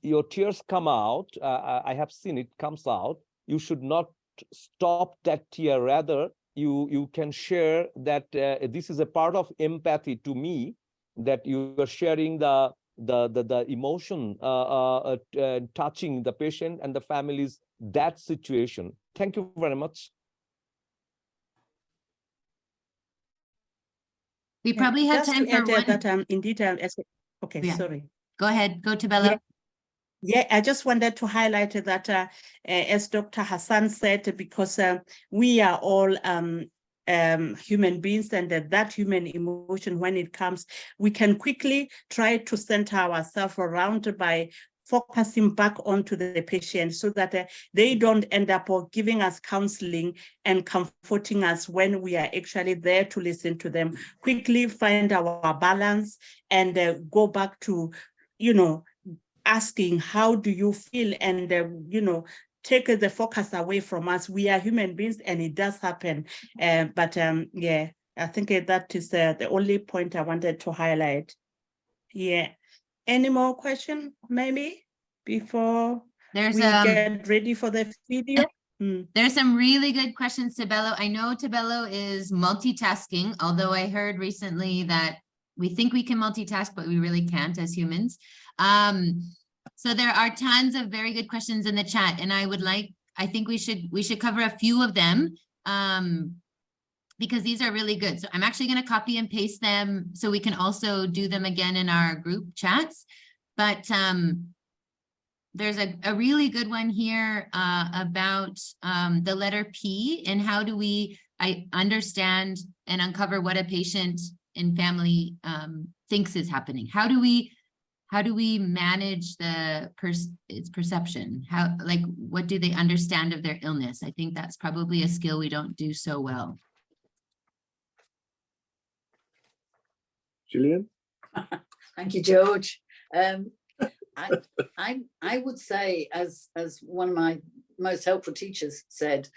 Speaker 5: your tears come out, I have seen it comes out, you should not stop that tear. Rather, you can share that this is a part of empathy to me, that you are sharing the emotion, touching the patient and the families, that situation. Thank you very much.
Speaker 2: We probably have time for one.
Speaker 1: That in detail. Okay,
Speaker 2: Yeah.
Speaker 1: sorry.
Speaker 2: Go ahead, go Tebello.
Speaker 1: Yeah, I just wanted to highlight that as Dr. Hassan said, because we are all human beings, and that human emotion, when it comes, we can quickly try to center ourselves around by focusing back onto the patient so that they don't end up giving us counseling and comforting us when we are actually there to listen to them, quickly find our balance and go back to, asking, how do you feel? And, take the focus away from us. We are human beings and it does happen. Yeah, I think that is the only point I wanted to highlight. Yeah. Any more questions, maybe, before
Speaker 2: There's
Speaker 1: we get ready for the video?
Speaker 2: There's some really good questions, Tebello. I know Tebello is multitasking, although I heard recently that we think we can multitask, but we really can't as humans. So there are tons of very good questions in the chat, and I think we should cover a few of them because these are really good. So I'm actually going to copy and paste them so we can also do them again in our group chats. But there's a really good one here about the letter P and how do I understand and uncover what a patient and family thinks is happening. How do we manage its perception? What do they understand of their illness? I think that's probably a skill we don't do so well.
Speaker 4: Gillian?
Speaker 3: Thank you, George. I would say, as one of my most helpful teachers said,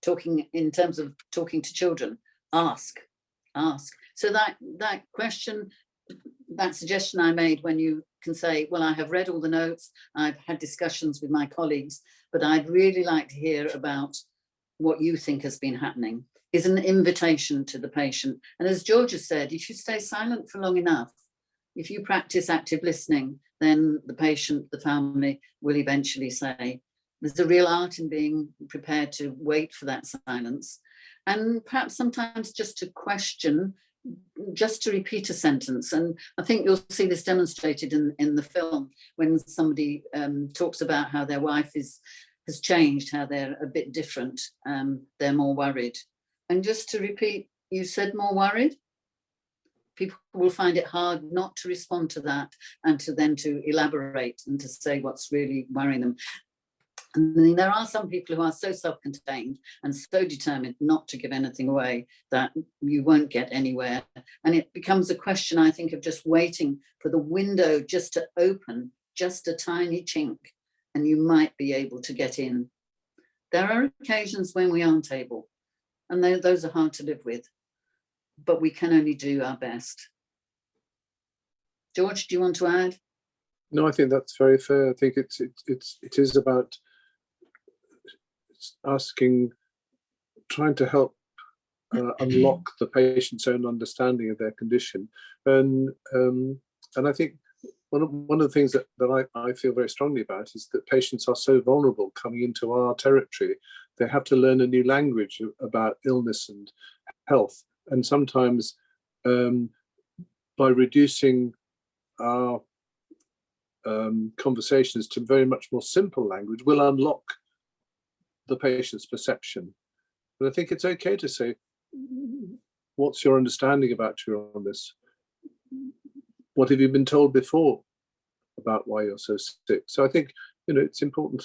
Speaker 3: talking in terms of talking to children, ask. So that question, that suggestion I made, when you can say, well, I have read all the notes, I've had discussions with my colleagues, but I'd really like to hear about what you think has been happening, is an invitation to the patient. And as George has said, if you stay silent for long enough, if you practice active listening, then the patient, the family will eventually say, there's a real art in being prepared to wait for that silence. And perhaps sometimes just to question, just to repeat a sentence. And I think you'll see this demonstrated in the film when somebody talks about how their wife has changed, how they're a bit different, they're more worried. And just to repeat, you said more worried? People will find it hard not to respond to that and to then to elaborate and to say what's really worrying them. And then there are some people who are so self-contained and so determined not to give anything away that you won't get anywhere. And it becomes a question, I think, of just waiting for the window just to open, just a tiny chink, and you might be able to get in. There are occasions when we aren't able, and those are hard to live with, but we can only do our best. George, do you want to add?
Speaker 4: No, I think that's very fair. I think it is about asking, trying to help unlock the patient's own understanding of their condition, and I think one of the things that I feel very strongly about is that patients are so vulnerable coming into our territory. They have to learn a new language about illness and health, and sometimes by reducing our conversations to very much more simple language will unlock the patient's perception. But I think it's okay to say, what's your understanding about your illness? What have you been told before about why you're so sick? So I think, it's important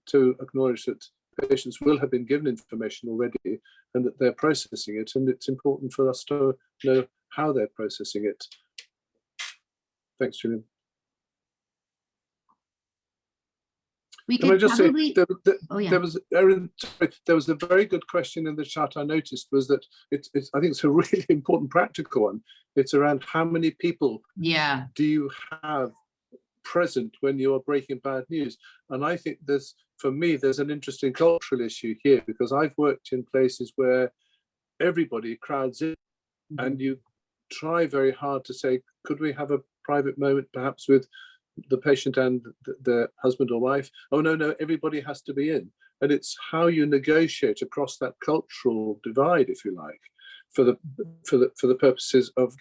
Speaker 4: to acknowledge that patients will have been given information already and that they're processing it, and it's important for us to know how they're processing it. Thanks, Gillian.
Speaker 2: We
Speaker 4: Can I
Speaker 2: could
Speaker 4: just
Speaker 2: probably...
Speaker 4: say, there was a very good question in the chat I noticed, was that I think it's a really important practical one. It's around how many people do you have present when you are breaking bad news? And I think for me, there's an interesting cultural issue here, because I've worked in places where everybody crowds in, and you try very hard to say, could we have a private moment perhaps with the patient and the husband or wife? Oh no, everybody has to be in. And it's how you negotiate across that cultural divide, if you like, for the purposes of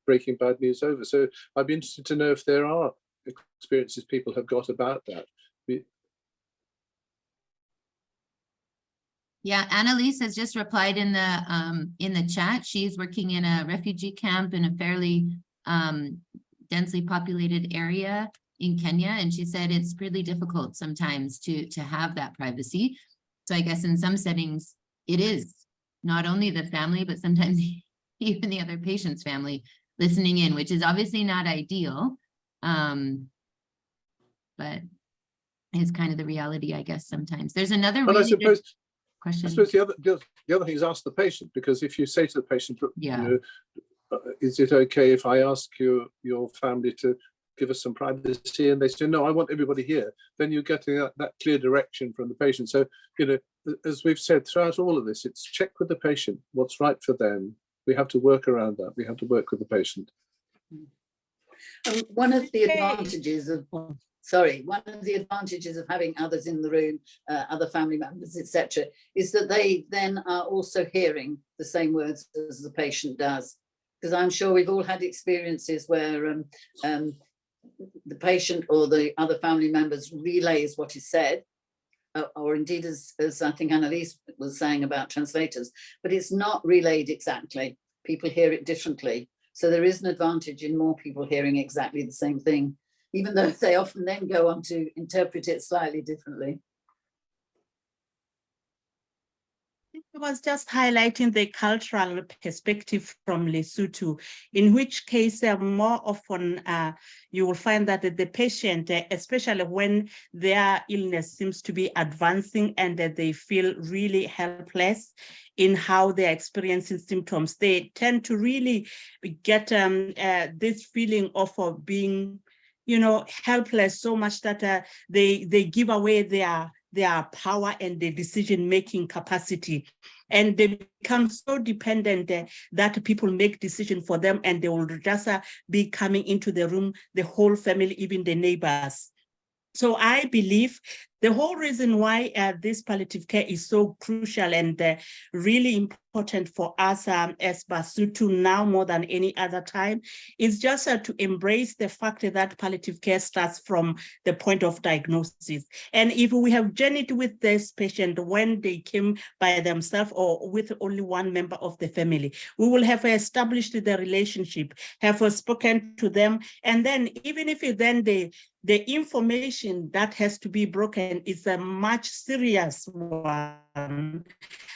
Speaker 4: breaking bad news over. So I'd be interested to know if there are experiences people have got about that.
Speaker 2: Yeah, Annalise has just replied in the chat. She's working in a refugee camp in a fairly densely populated area in Kenya, and she said it's really difficult sometimes to have that privacy. So I guess in some settings it is not only the family, but sometimes even the other patient's family listening in, which is obviously not ideal. But it's kind of the reality, I guess, sometimes. There's another
Speaker 4: But
Speaker 2: really good
Speaker 4: I
Speaker 2: question.
Speaker 4: suppose the other thing is ask the patient, because if you say to the patient, look,
Speaker 2: Yeah.
Speaker 4: you know, is it okay if I ask your family to give us some privacy? And they say, no, I want everybody here. Then you're getting that clear direction from the patient. So, you know, as we've said throughout all of this, it's check with the patient what's right for them. We have to work around that. We have to work with the patient.
Speaker 3: One of the advantages of having others in the room, other family members, etc., is that they then are also hearing the same words as the patient does. Because I'm sure we've all had experiences where the patient or the other family members relays what is said, or indeed, as I think Annalise was saying about translators, but it's not relayed exactly. People hear it differently. So there is an advantage in more people hearing exactly the same thing, even though they often then go on to interpret it slightly differently.
Speaker 1: I was just highlighting the cultural perspective from Lesotho, in which case more often you will find that the patient, especially when their illness seems to be advancing and that they feel really helpless in how they're experiencing symptoms, they tend to really get this feeling of being, you know, helpless so much that they give away their power and their decision-making capacity. And they become so dependent that people make decisions for them, and they will just be coming into the room, the whole family, even the neighbors. So I believe the whole reason why this palliative care is so crucial and really important for us as Basotho now more than any other time is just to embrace the fact that palliative care starts from the point of diagnosis. And if we have journeyed with this patient when they came by themselves or with only one member of the family, we will have established the relationship, have spoken to them, and then even if then the information that has to be broken is a much serious one.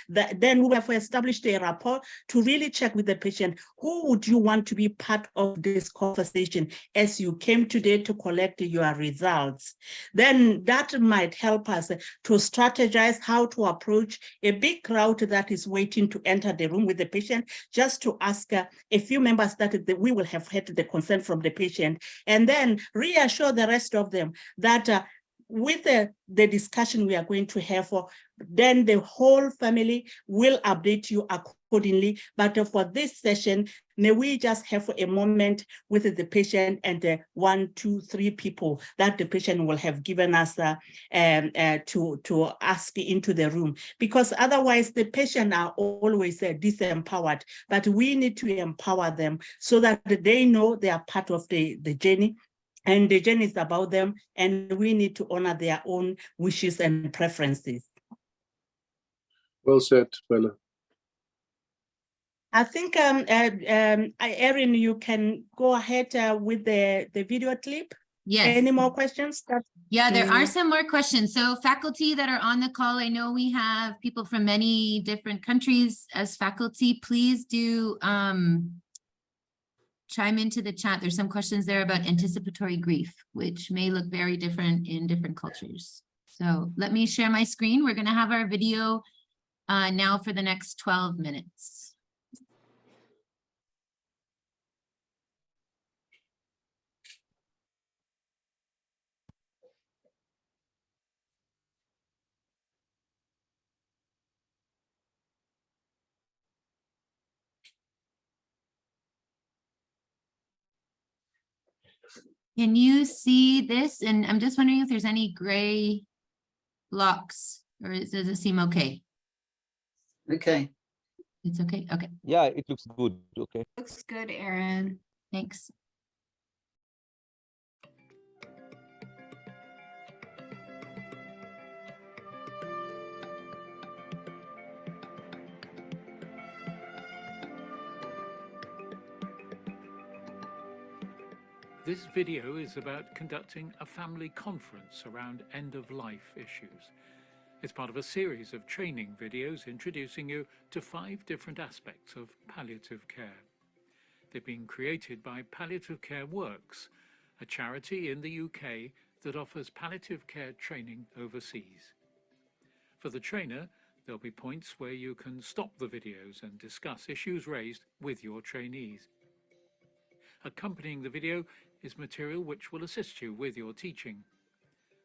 Speaker 1: Then we have established a rapport to really check with the patient, who would you want to be part of this conversation as you came today to collect your results? Then that might help us to strategize how to approach a big crowd that is waiting to enter the room with the patient, just to ask a few members that we will have had the consent from the patient, and then reassure the rest of them that with the discussion we are going to have, then the whole family will update you accordingly. But for this session, may we just have a moment with the patient and 1, 2, 3 people that the patient will have given us to ask into the room, because otherwise the patient are always disempowered. But we need to empower them so that they know they are part of the journey. And the journey is about them, and we need to honor their own wishes and preferences.
Speaker 4: Well said, Bella.
Speaker 1: I think, Erin, you can go ahead with the video clip.
Speaker 2: Yes.
Speaker 1: Any more questions?
Speaker 2: Yeah, there are some more questions. So faculty that are on the call, I know we have people from many different countries as faculty. Please do chime into the chat. There's some questions there about anticipatory grief, which may look very different in different cultures. So let me share my screen. We're going to have our video now for the next 12 minutes. Can you see this? And I'm just wondering if there's any gray blocks, or does it seem okay?
Speaker 3: Okay.
Speaker 2: It's okay. Okay.
Speaker 5: Yeah, it looks good. Okay.
Speaker 2: Looks good, Erin. Thanks.
Speaker 6: This video is about conducting a family conference around end-of-life issues. It's part of a series of training videos introducing you to 5 different aspects of palliative care. They've been created by Palliative Care Works, a charity in the UK that offers palliative care training overseas. For the trainer, there'll be points where you can stop the videos and discuss issues raised with your trainees. Accompanying the video is material which will assist you with your teaching.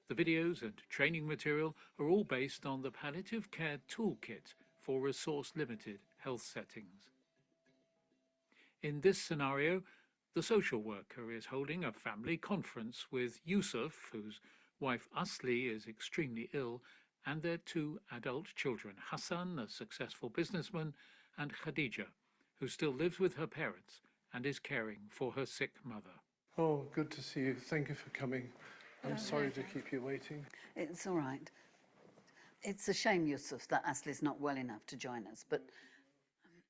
Speaker 6: The videos and training material are all based on the Palliative Care Toolkit for resource-limited health settings. In this scenario, the social worker is holding a family conference with Yusuf, whose wife Asli is extremely ill, and their 2 adult children, Hassan, a successful businessman, and Khadija, who still lives with her parents and is caring for her sick mother.
Speaker 4: Oh, good to see you. Thank you for coming. I'm sorry to keep you waiting.
Speaker 3: It's all right. It's a shame, Yusuf, that Asli's not well enough to join us, but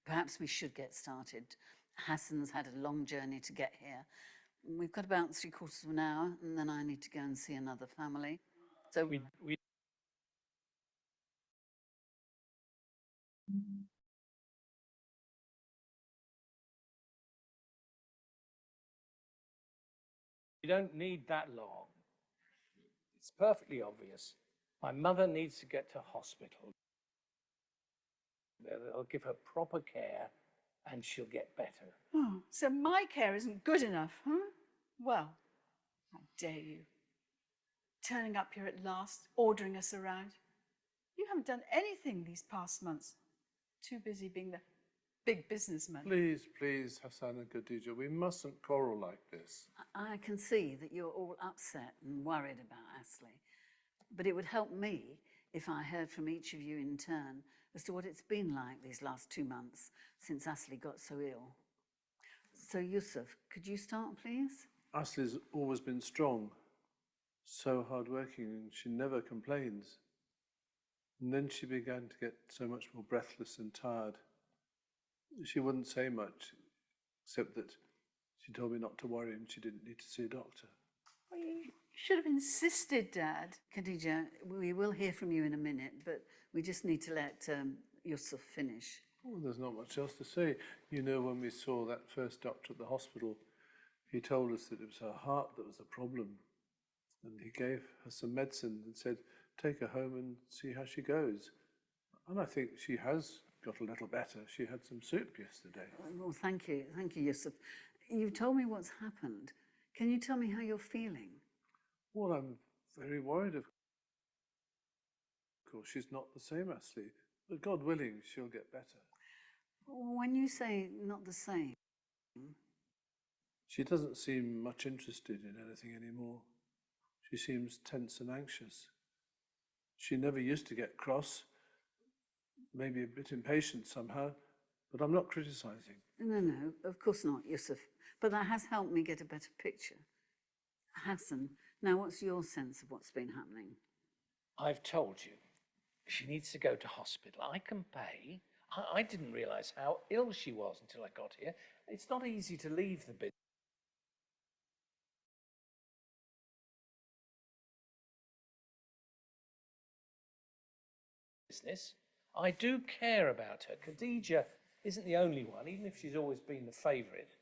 Speaker 3: perhaps we should get started. Hassan's had a long journey to get here. We've got about 3/4 of an hour, and then I need to go and see another family. So
Speaker 6: We
Speaker 7: don't need that long. It's perfectly obvious. My mother needs to get to hospital. They'll give her proper care and she'll get better.
Speaker 8: Oh, so my care isn't good enough, huh? Well, how dare you? Turning up here at last, ordering us around. You haven't done anything these past months. Too busy being the big businessman.
Speaker 4: Please, please, Hassan and Khadija, we mustn't quarrel like this.
Speaker 3: I can see that you're all upset and worried about Asli, but it would help me if I heard from each of you in turn as to what it's been like these last 2 months since Asli got so ill. So, Yusuf, could you start, please?
Speaker 4: Asli's always been strong, so hardworking, and she never complains. And then she began to get so much more breathless and tired. She wouldn't say much, except that she told me not to worry and she didn't need to see a doctor.
Speaker 8: Well, you should have insisted, Dad.
Speaker 3: Khadija, we will hear from you in a minute, but we just need to let Yusuf finish.
Speaker 4: Well, there's not much else to say. You know, when we saw that first doctor at the hospital, he told us that it was her heart that was the problem. And he gave her some medicine and said, take her home and see how she goes. And I think she has got a little better. She had some soup yesterday.
Speaker 3: Well, thank you, Yusuf. You've told me what's happened. Can you tell me how you're feeling?
Speaker 4: Well, I'm very worried, of course. She's not the same, Asli, but God willing, she'll get better.
Speaker 3: When you say not the same...
Speaker 4: She doesn't seem much interested in anything anymore. She seems tense and anxious. She never used to get cross, maybe a bit impatient somehow, but I'm not criticizing.
Speaker 3: No, of course not, Yusuf. But that has helped me get a better picture. Hassan, now what's your sense of what's been happening?
Speaker 7: I've told you, she needs to go to hospital. I can pay. I didn't realise how ill she was until I got here. It's not easy to leave the business. I do care about her. Khadija isn't the only one, even if she's always been the favourite.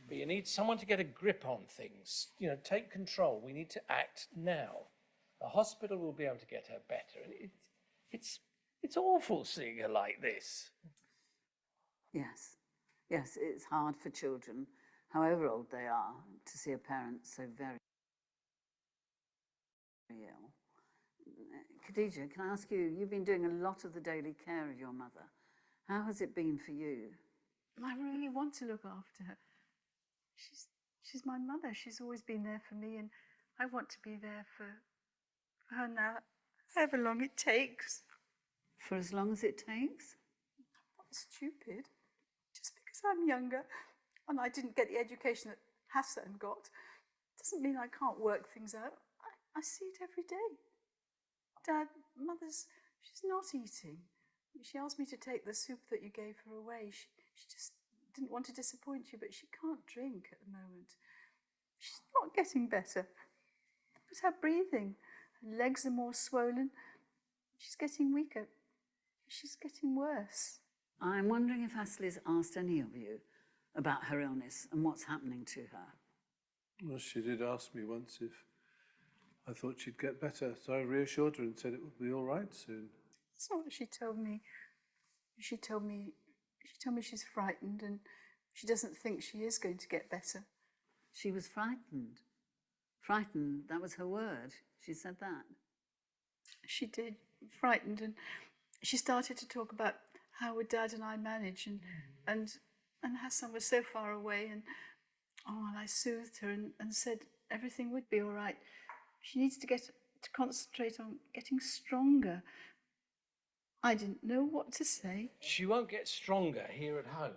Speaker 7: But you need someone to get a grip on things, you know, take control. We need to act now. The hospital will be able to get her better. And it's awful seeing her like this.
Speaker 3: Yes, it's hard for children, however old they are, to see a parent so very ill. Khadija, can I ask you, you've been doing a lot of the daily care of your mother. How has it been for you?
Speaker 8: I really want to look after her. She's my mother. She's always been there for me, and I want to be there for her now, however long it takes.
Speaker 3: For as long as it takes?
Speaker 8: I'm not stupid. Just because I'm younger and I didn't get the education that Hassan got doesn't mean I can't work things out. I see it every day. Dad, she's not eating. She asked me to take the soup that you gave her away. She just didn't want to disappoint you, but she can't drink at the moment. She's not getting better. But her breathing, her legs are more swollen. She's getting weaker. She's getting worse.
Speaker 3: I'm wondering if Ashley's asked any of you about her illness and what's happening to her.
Speaker 9: Well, she did ask me once if I thought she'd get better, so I reassured her and said it would be all right soon.
Speaker 8: That's not what she told me. She told me she's frightened and she doesn't think she is going to get better.
Speaker 3: She was frightened. Frightened, that was her word. She said that.
Speaker 8: She did, frightened, and she started to talk about how would Dad and I manage, and Hassan was so far away, and I soothed her and said everything would be all right. She needs to concentrate on getting stronger. I didn't know what to say.
Speaker 7: She won't get stronger here at home.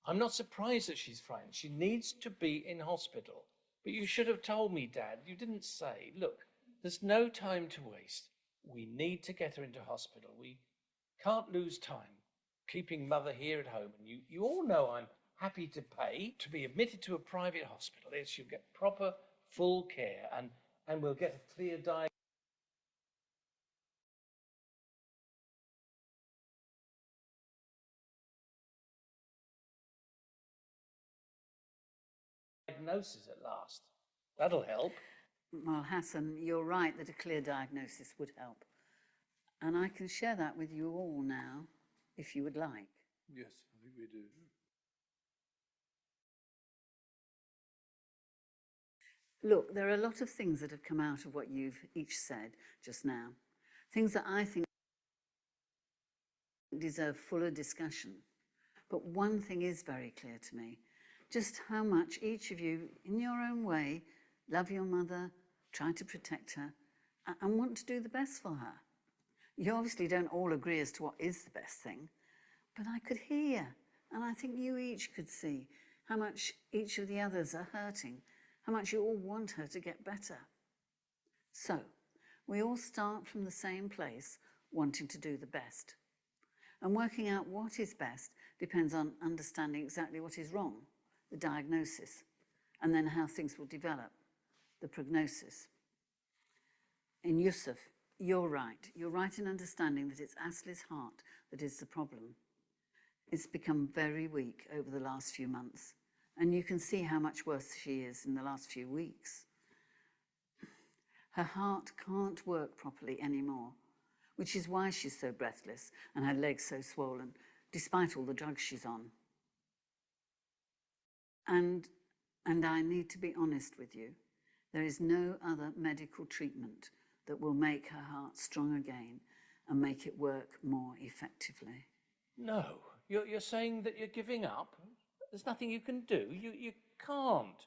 Speaker 7: I'm not surprised that she's frightened. She needs to be in hospital. But you should have told me, Dad. You didn't say. Look, there's no time to waste. We need to get her into hospital. We can't lose time keeping Mother here at home. And you all know I'm happy to pay to be admitted to a private hospital. She'll get proper, full care, and we'll get a clear diagnosis at last. That'll help.
Speaker 3: Well, Hassan, you're right that a clear diagnosis would help. And I can share that with you all now, if you would like.
Speaker 9: Yes, I think we do.
Speaker 3: Look, there are a lot of things that have come out of what you've each said just now. Things that I think deserve fuller discussion. But one thing is very clear to me, just how much each of you, in your own way, love your mother, try to protect her, and want to do the best for her. You obviously don't all agree as to what is the best thing, but I could hear, and I think you each could see how much each of the others are hurting, how much you all want her to get better. So, we all start from the same place, wanting to do the best. And working out what is best depends on understanding exactly what is wrong, the diagnosis, and then how things will develop, the prognosis. In Yusuf, you're right. You're right in understanding that it's Asli's heart that is the problem. It's become very weak over the last few months, and you can see how much worse she is in the last few weeks. Her heart can't work properly anymore, which is why she's so breathless and her legs so swollen, despite all the drugs she's on. And I need to be honest with you, there is no other medical treatment that will make her heart strong again and make it work more effectively.
Speaker 7: No, you're saying that you're giving up? There's nothing you can do? You can't.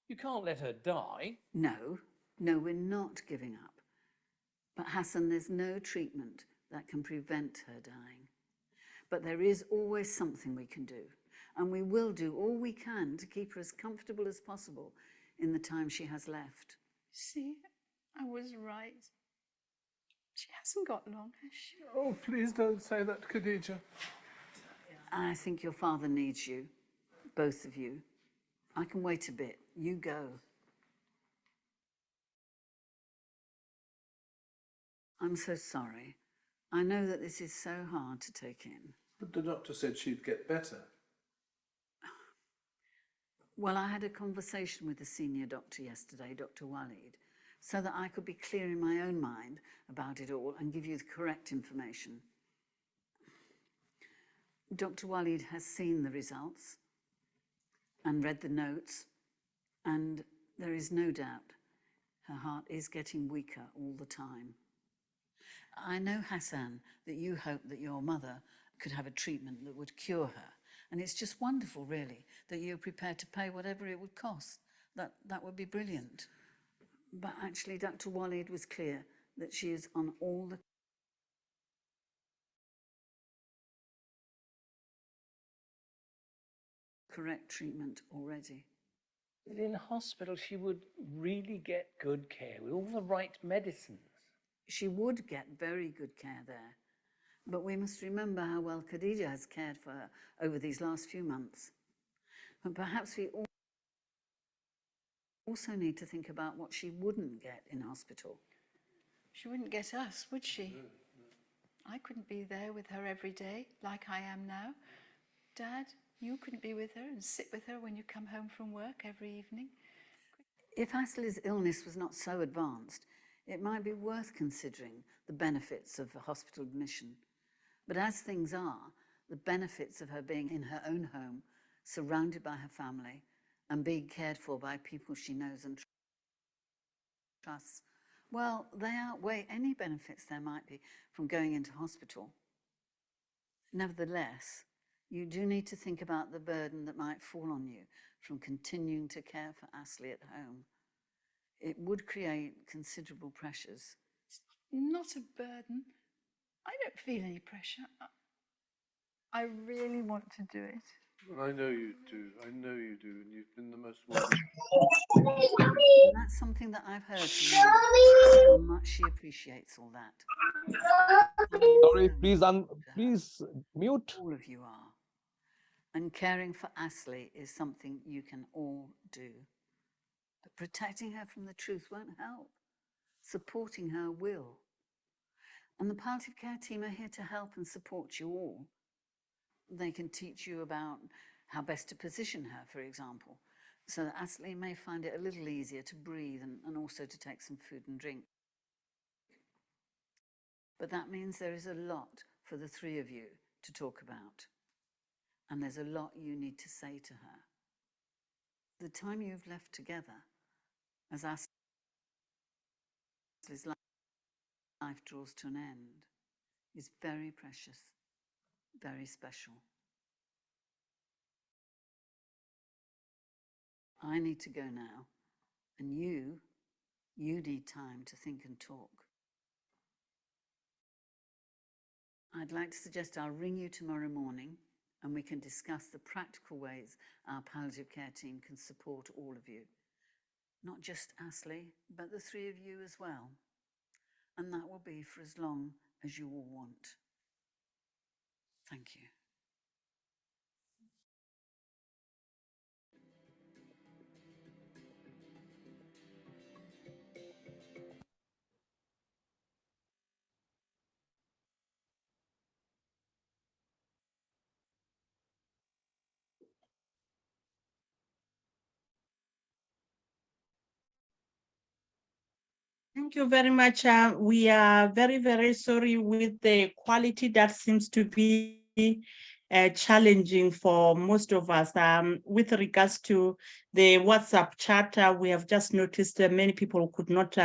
Speaker 7: You can't let her die.
Speaker 3: No, we're not giving up. But Hassan, there's no treatment that can prevent her dying. But there is always something we can do, and we will do all we can to keep her as comfortable as possible in the time she has left.
Speaker 8: See, I was right. She hasn't got long, has she?
Speaker 9: Oh, please don't say that, Khadija.
Speaker 3: I think your father needs you, both of you. I can wait a bit. You go. I'm so sorry. I know that this is so hard to take in.
Speaker 9: But the doctor said she'd get better.
Speaker 3: Well, I had a conversation with the senior doctor yesterday, Dr. Walid, so that I could be clear in my own mind about it all and give you the correct information. Dr. Walid has seen the results and read the notes, and there is no doubt her heart is getting weaker all the time. I know, Hassan, that you hope that your mother could have a treatment that would cure her. And it's just wonderful, really, that you're prepared to pay whatever it would cost. That would be brilliant. But actually, Dr. Walid was clear that she is on all the correct treatment already.
Speaker 7: But in hospital, she would really get good care with all the right medicines.
Speaker 3: She would get very good care there, But we must remember how well Khadija has cared for her over these last few months. And perhaps we also need to think about what she wouldn't get in hospital.
Speaker 8: She wouldn't get us, would she? I couldn't be there with her every day like I am now. Dad, you couldn't be with her and sit with her when you come home from work every evening.
Speaker 3: If Ashley's illness was not so advanced, it might be worth considering the benefits of a hospital admission. But as things are, the benefits of her being in her own home, surrounded by her family, and being cared for by people she knows and trusts, well, they outweigh any benefits there might be from going into hospital. Nevertheless, you do need to think about the burden that might fall on you from continuing to care for Ashley at home. It would create considerable pressures.
Speaker 8: Not a burden. I don't feel any pressure. I really want to do it.
Speaker 9: Well, I know you do. I know you do. And you've been the most wonderful.
Speaker 3: And that's something that I've heard from you, how much she appreciates all that.
Speaker 5: Sorry, please mute.
Speaker 3: All of you are. And caring for Ashley is something you can all do. But protecting her from the truth won't help. Supporting her will. And the palliative care team are here to help and support you all. They can teach you about how best to position her, for example, so that Ashley may find it a little easier to breathe and also to take some food and drink. But that means there is a lot for the three of you to talk about. And there's a lot you need to say to her. The time you've left together as Ashley's life draws to an end is very precious, very special. I need to go now, and you need time to think and talk. I'd like to suggest I'll ring you tomorrow morning and we can discuss the practical ways our palliative care team can support all of you. Not just Ashley, but the three of you as well. And that will be for as long as you all want. Thank you.
Speaker 1: Thank you very much. We are very, very sorry with the quality that seems to be challenging for most of us. With regards to the WhatsApp chat, we have just noticed that many people could not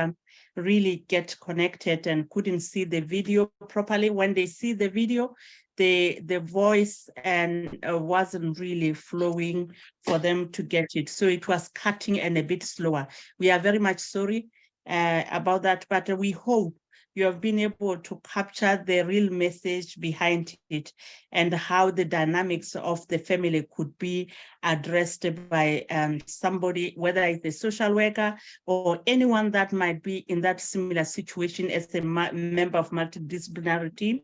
Speaker 1: really get connected and couldn't see the video properly. When they see the video, the voice and wasn't really flowing for them to get it. So it was cutting and a bit slower. We are very much sorry about that, but we hope you have been able to capture the real message behind it and how the dynamics of the family could be addressed by somebody, whether it's a social worker or anyone that might be in that similar situation as a member of multidisciplinary team,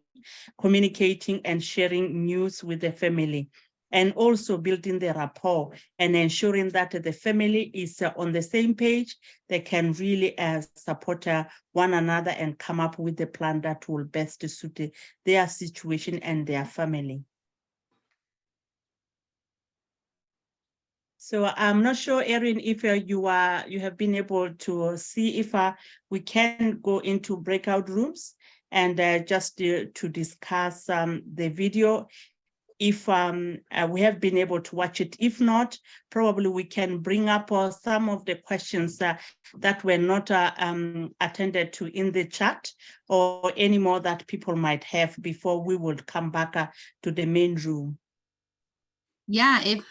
Speaker 1: communicating and sharing news with the family. And also building the rapport and ensuring that the family is on the same page. They can really support one another and come up with a plan that will best suit their situation and their family. So I'm not sure, Erin, if you have been able to see if we can go into breakout rooms and just to discuss the video. If we have been able to watch it. If not, probably we can bring up some of the questions that were not attended to in the chat or any more that people might have before we would come back to the main room.
Speaker 2: Yeah, if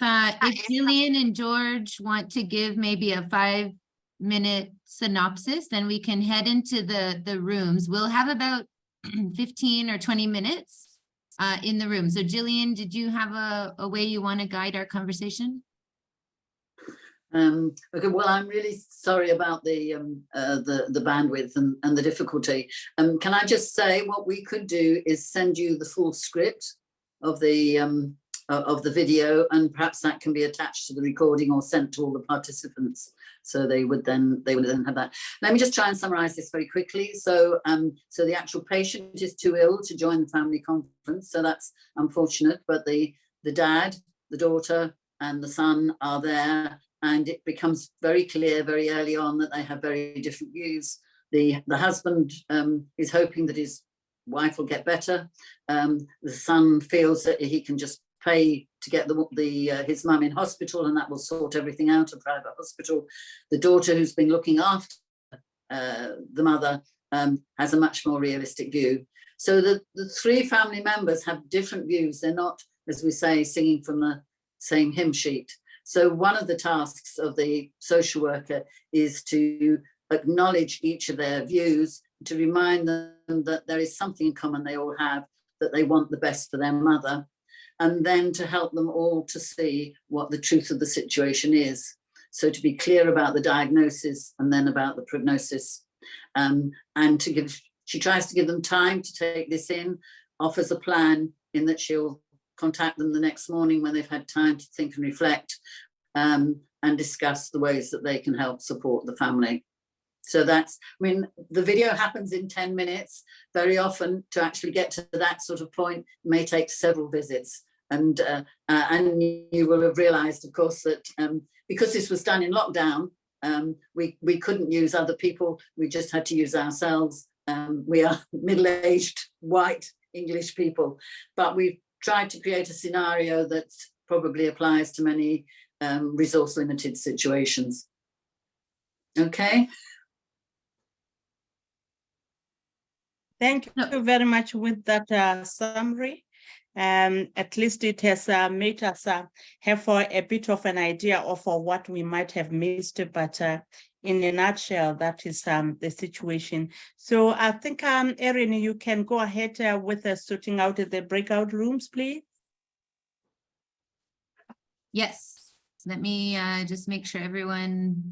Speaker 2: Gillian and George want to give maybe a 5-minute synopsis, then we can head into the rooms. We'll have about 15 or 20 minutes in the room. So Gillian, did you have a way you want to guide our conversation?
Speaker 3: Okay, well, I'm really sorry about the bandwidth and the difficulty. Can I just say what we could do is send you the full script of the video, and perhaps that can be attached to the recording or sent to all the participants, so they would then have that. Let me just try and summarize this very quickly. So so the actual patient is too ill to join the family conference, so that's unfortunate, but the dad, the daughter and the son are there, and it becomes very clear very early on that they have very different views. The husband is hoping that his wife will get better. The son feels that he can just pay to get his mum in hospital, and that will sort everything out, a private hospital. The daughter, who's been looking after the mother, has a much more realistic view. So the three family members have different views. They're not, as we say, singing from the same hymn sheet. So one of the tasks of the social worker is to acknowledge each of their views, to remind them that there is something in common they all have, that they want the best for their mother, and then to help them all to see what the truth of the situation is. So to be clear about the diagnosis and then about the prognosis, and she tries to give them time to take this in, offers a plan in that she'll contact them the next morning when they've had time to think and reflect, and discuss the ways that they can help support the family. So that's, I mean, the video happens in 10 minutes. Very often to actually get to that sort of point may take several visits. And you will have realized, of course, that because this was done in lockdown, we couldn't use other people. We just had to use ourselves. We are middle-aged, white English people, but we've tried to create a scenario that probably applies to many resource-limited situations. Okay.
Speaker 1: Thank you very much with that summary. At least it has made us have a bit of an idea of what we might have missed, but in a nutshell, that is the situation. So I think, Erin, you can go ahead with sorting out the breakout rooms, please.
Speaker 2: Yes, let me just make sure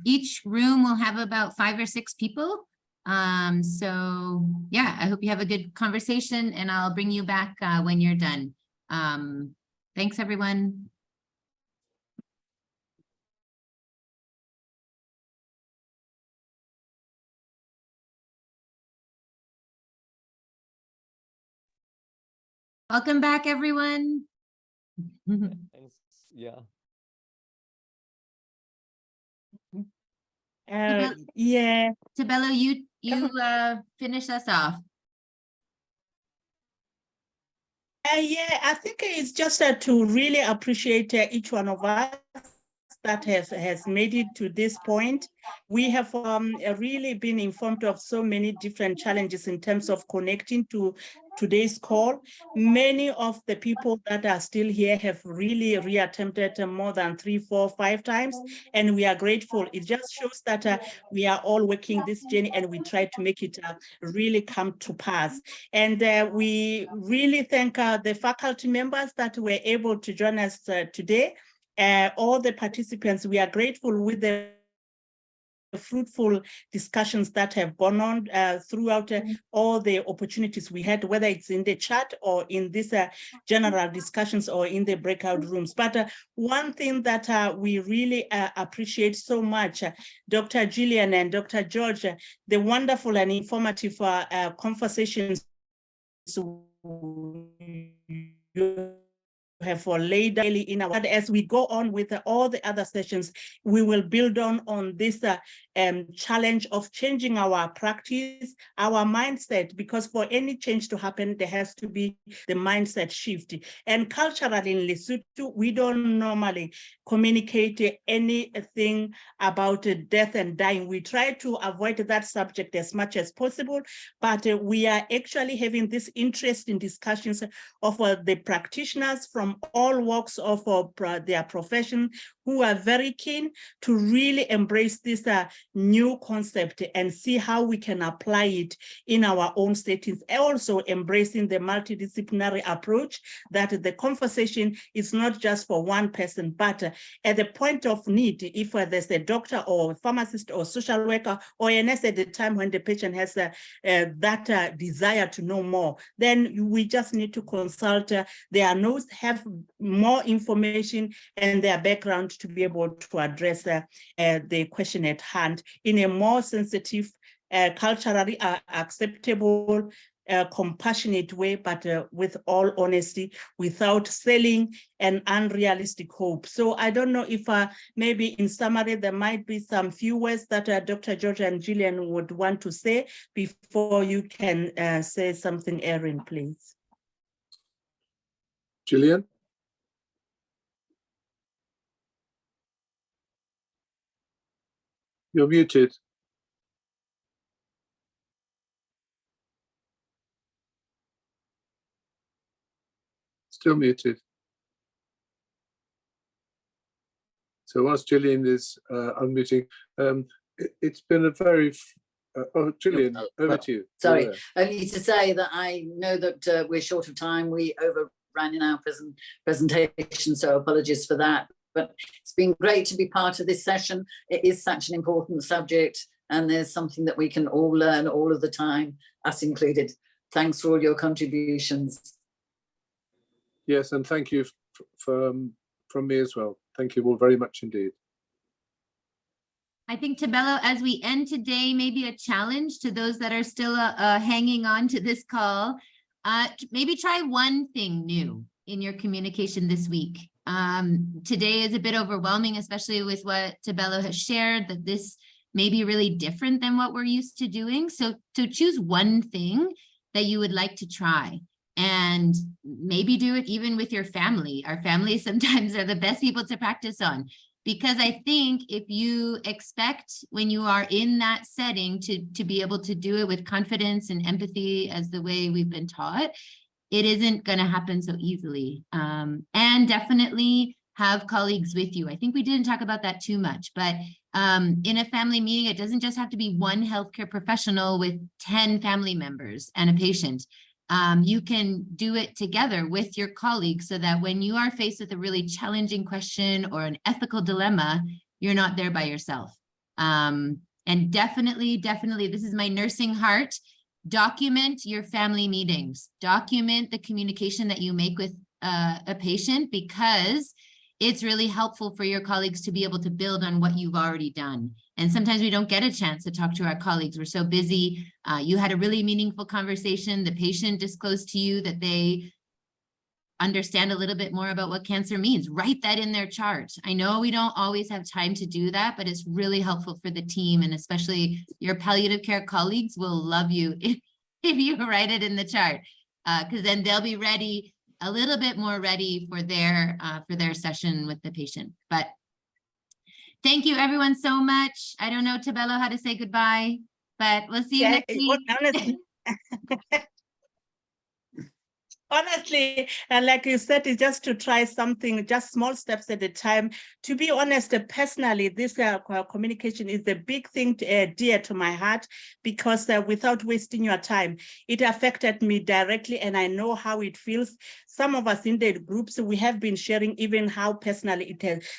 Speaker 2: each room will have about 5 or 6 people. So yeah, I hope you have a good conversation, and I'll bring you back when you're done. Thanks, everyone. Welcome back, everyone.
Speaker 5: Thanks. Yeah.
Speaker 1: Yeah.
Speaker 2: Tebello, you finish us off.
Speaker 1: Yeah, I think it's just to really appreciate each one of us that has made it to this point. We have really been informed of so many different challenges in terms of connecting to today's call. Many of the people that are still here have really reattempted more than 3, 4, 5 times, and we are grateful. It just shows that we are all working this journey, and we try to make it really come to pass. And we really thank the faculty members that were able to join us today. All the participants, we are grateful with the fruitful discussions that have gone on throughout all the opportunities we had, whether it's in the chat or in these general discussions or in the breakout rooms. But one thing that we really appreciate so much, Dr. Gillian and Dr. George, the wonderful and informative conversations you have laid daily in our, as we go on with all the other sessions, we will build on this challenge of changing our practice, our mindset, because for any change to happen, there has to be the mindset shift. And culturally in Lesotho, we don't normally communicate anything about death and dying. We try to avoid that subject as much as possible, but we are actually having this interesting discussions of the practitioners from all walks of their profession, who are very keen to really embrace this new concept and see how we can apply it in our own settings. Also embracing the multidisciplinary approach, that the conversation is not just for one person, but at the point of need, if there's a doctor or a pharmacist or social worker or a nurse at the time when the patient has that desire to know more, then we just need to consult their notes, have more information and their background to be able to address the question at hand in a more sensitive, culturally acceptable, compassionate way, but with all honesty, without selling an unrealistic hope. So I don't know if maybe in summary, there might be some few words that Dr. Georgia and Gillian would want to say before you can say something, Erin, please.
Speaker 4: Gillian? You're muted. Still muted. So whilst Gillian is unmuting, it's been a very, oh, Gillian, over to you.
Speaker 3: Sorry, only to say that I know that we're short of time. We overran in our presentation, so apologies for that. But it's been great to be part of this session. It is such an important subject, and there's something that we can all learn all of the time, us included. Thanks for all your contributions.
Speaker 4: Yes, and thank you from me as well. Thank you all very much indeed.
Speaker 2: I think, Tebello, as we end today, maybe a challenge to those that are still hanging on to this call, maybe try one thing new in your communication this week. Today is a bit overwhelming, especially with what Tebello has shared, that this may be really different than what we're used to doing. So choose one thing that you would like to try. And maybe do it even with your family. Our families sometimes are the best people to practice on, because I think if you expect when you are in that setting to be able to do it with confidence and empathy as the way we've been taught, it isn't going to happen so easily. And definitely have colleagues with you. I think we didn't talk about that too much, but in a family meeting, it doesn't just have to be one healthcare professional with 10 family members and a patient. You can do it together with your colleagues so that when you are faced with a really challenging question or an ethical dilemma, you're not there by yourself. And definitely, this is my nursing heart. Document your family meetings. Document the communication that you make with a patient, because it's really helpful for your colleagues to be able to build on what you've already done. And sometimes we don't get a chance to talk to our colleagues. We're so busy. You had a really meaningful conversation. The patient disclosed to you that they understand a little bit more about what cancer means. Write that in their chart. I know we don't always have time to do that, but it's really helpful for the team, and especially your palliative care colleagues will love you if you write it in the chart, because then they'll be ready, a little bit more ready for their session with the patient. But thank you everyone so much. I don't know, Tebello, how to say goodbye, but we'll see you next week.
Speaker 1: Honestly, and like you said, it's just to try something, just small steps at a time. To be honest, personally, this communication is the big thing dear to my heart, because without wasting your time, it affected me directly, and I know how it feels. Some of us in the groups, we have been sharing even how personally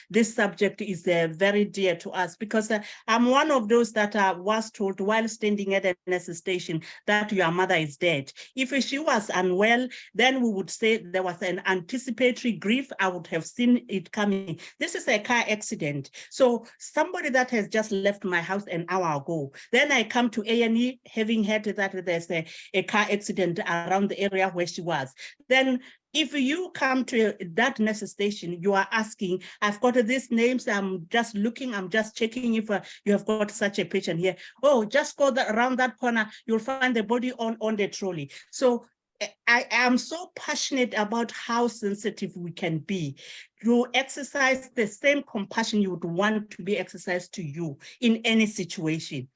Speaker 1: this subject is very dear to us, because I'm one of those that was told while standing at a nurse station that your mother is dead. If she was unwell, then we would say there was an anticipatory grief. I would have seen it coming. This is a car accident. So somebody that has just left my house an hour ago, then I come to A&E having heard that there's a car accident around the area where she was. Then if you come to that nurse station, you are asking, I've got these names, I'm just looking, I'm just checking if you have got such a patient here. Oh, just go around that corner, you'll find the body on the trolley. So I am so passionate about how sensitive we can be. You exercise the same compassion you would want to be exercised to you in any situation.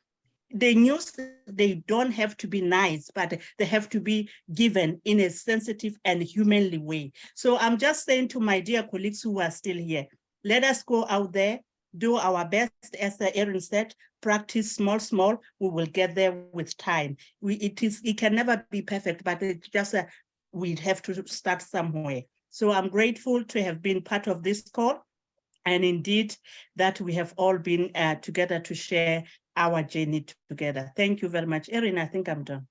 Speaker 1: The news, they don't have to be nice, but they have to be given in a sensitive and humanly way. So I'm just saying to my dear colleagues who are still here, let us go out there, do our best, as Erin said, practice small, we will get there with time. It can never be perfect, but it's just we have to start somewhere. So I'm grateful to have been part of this call, and indeed that we have all been together to share our journey together. Thank you very much. Erin, I think I'm done.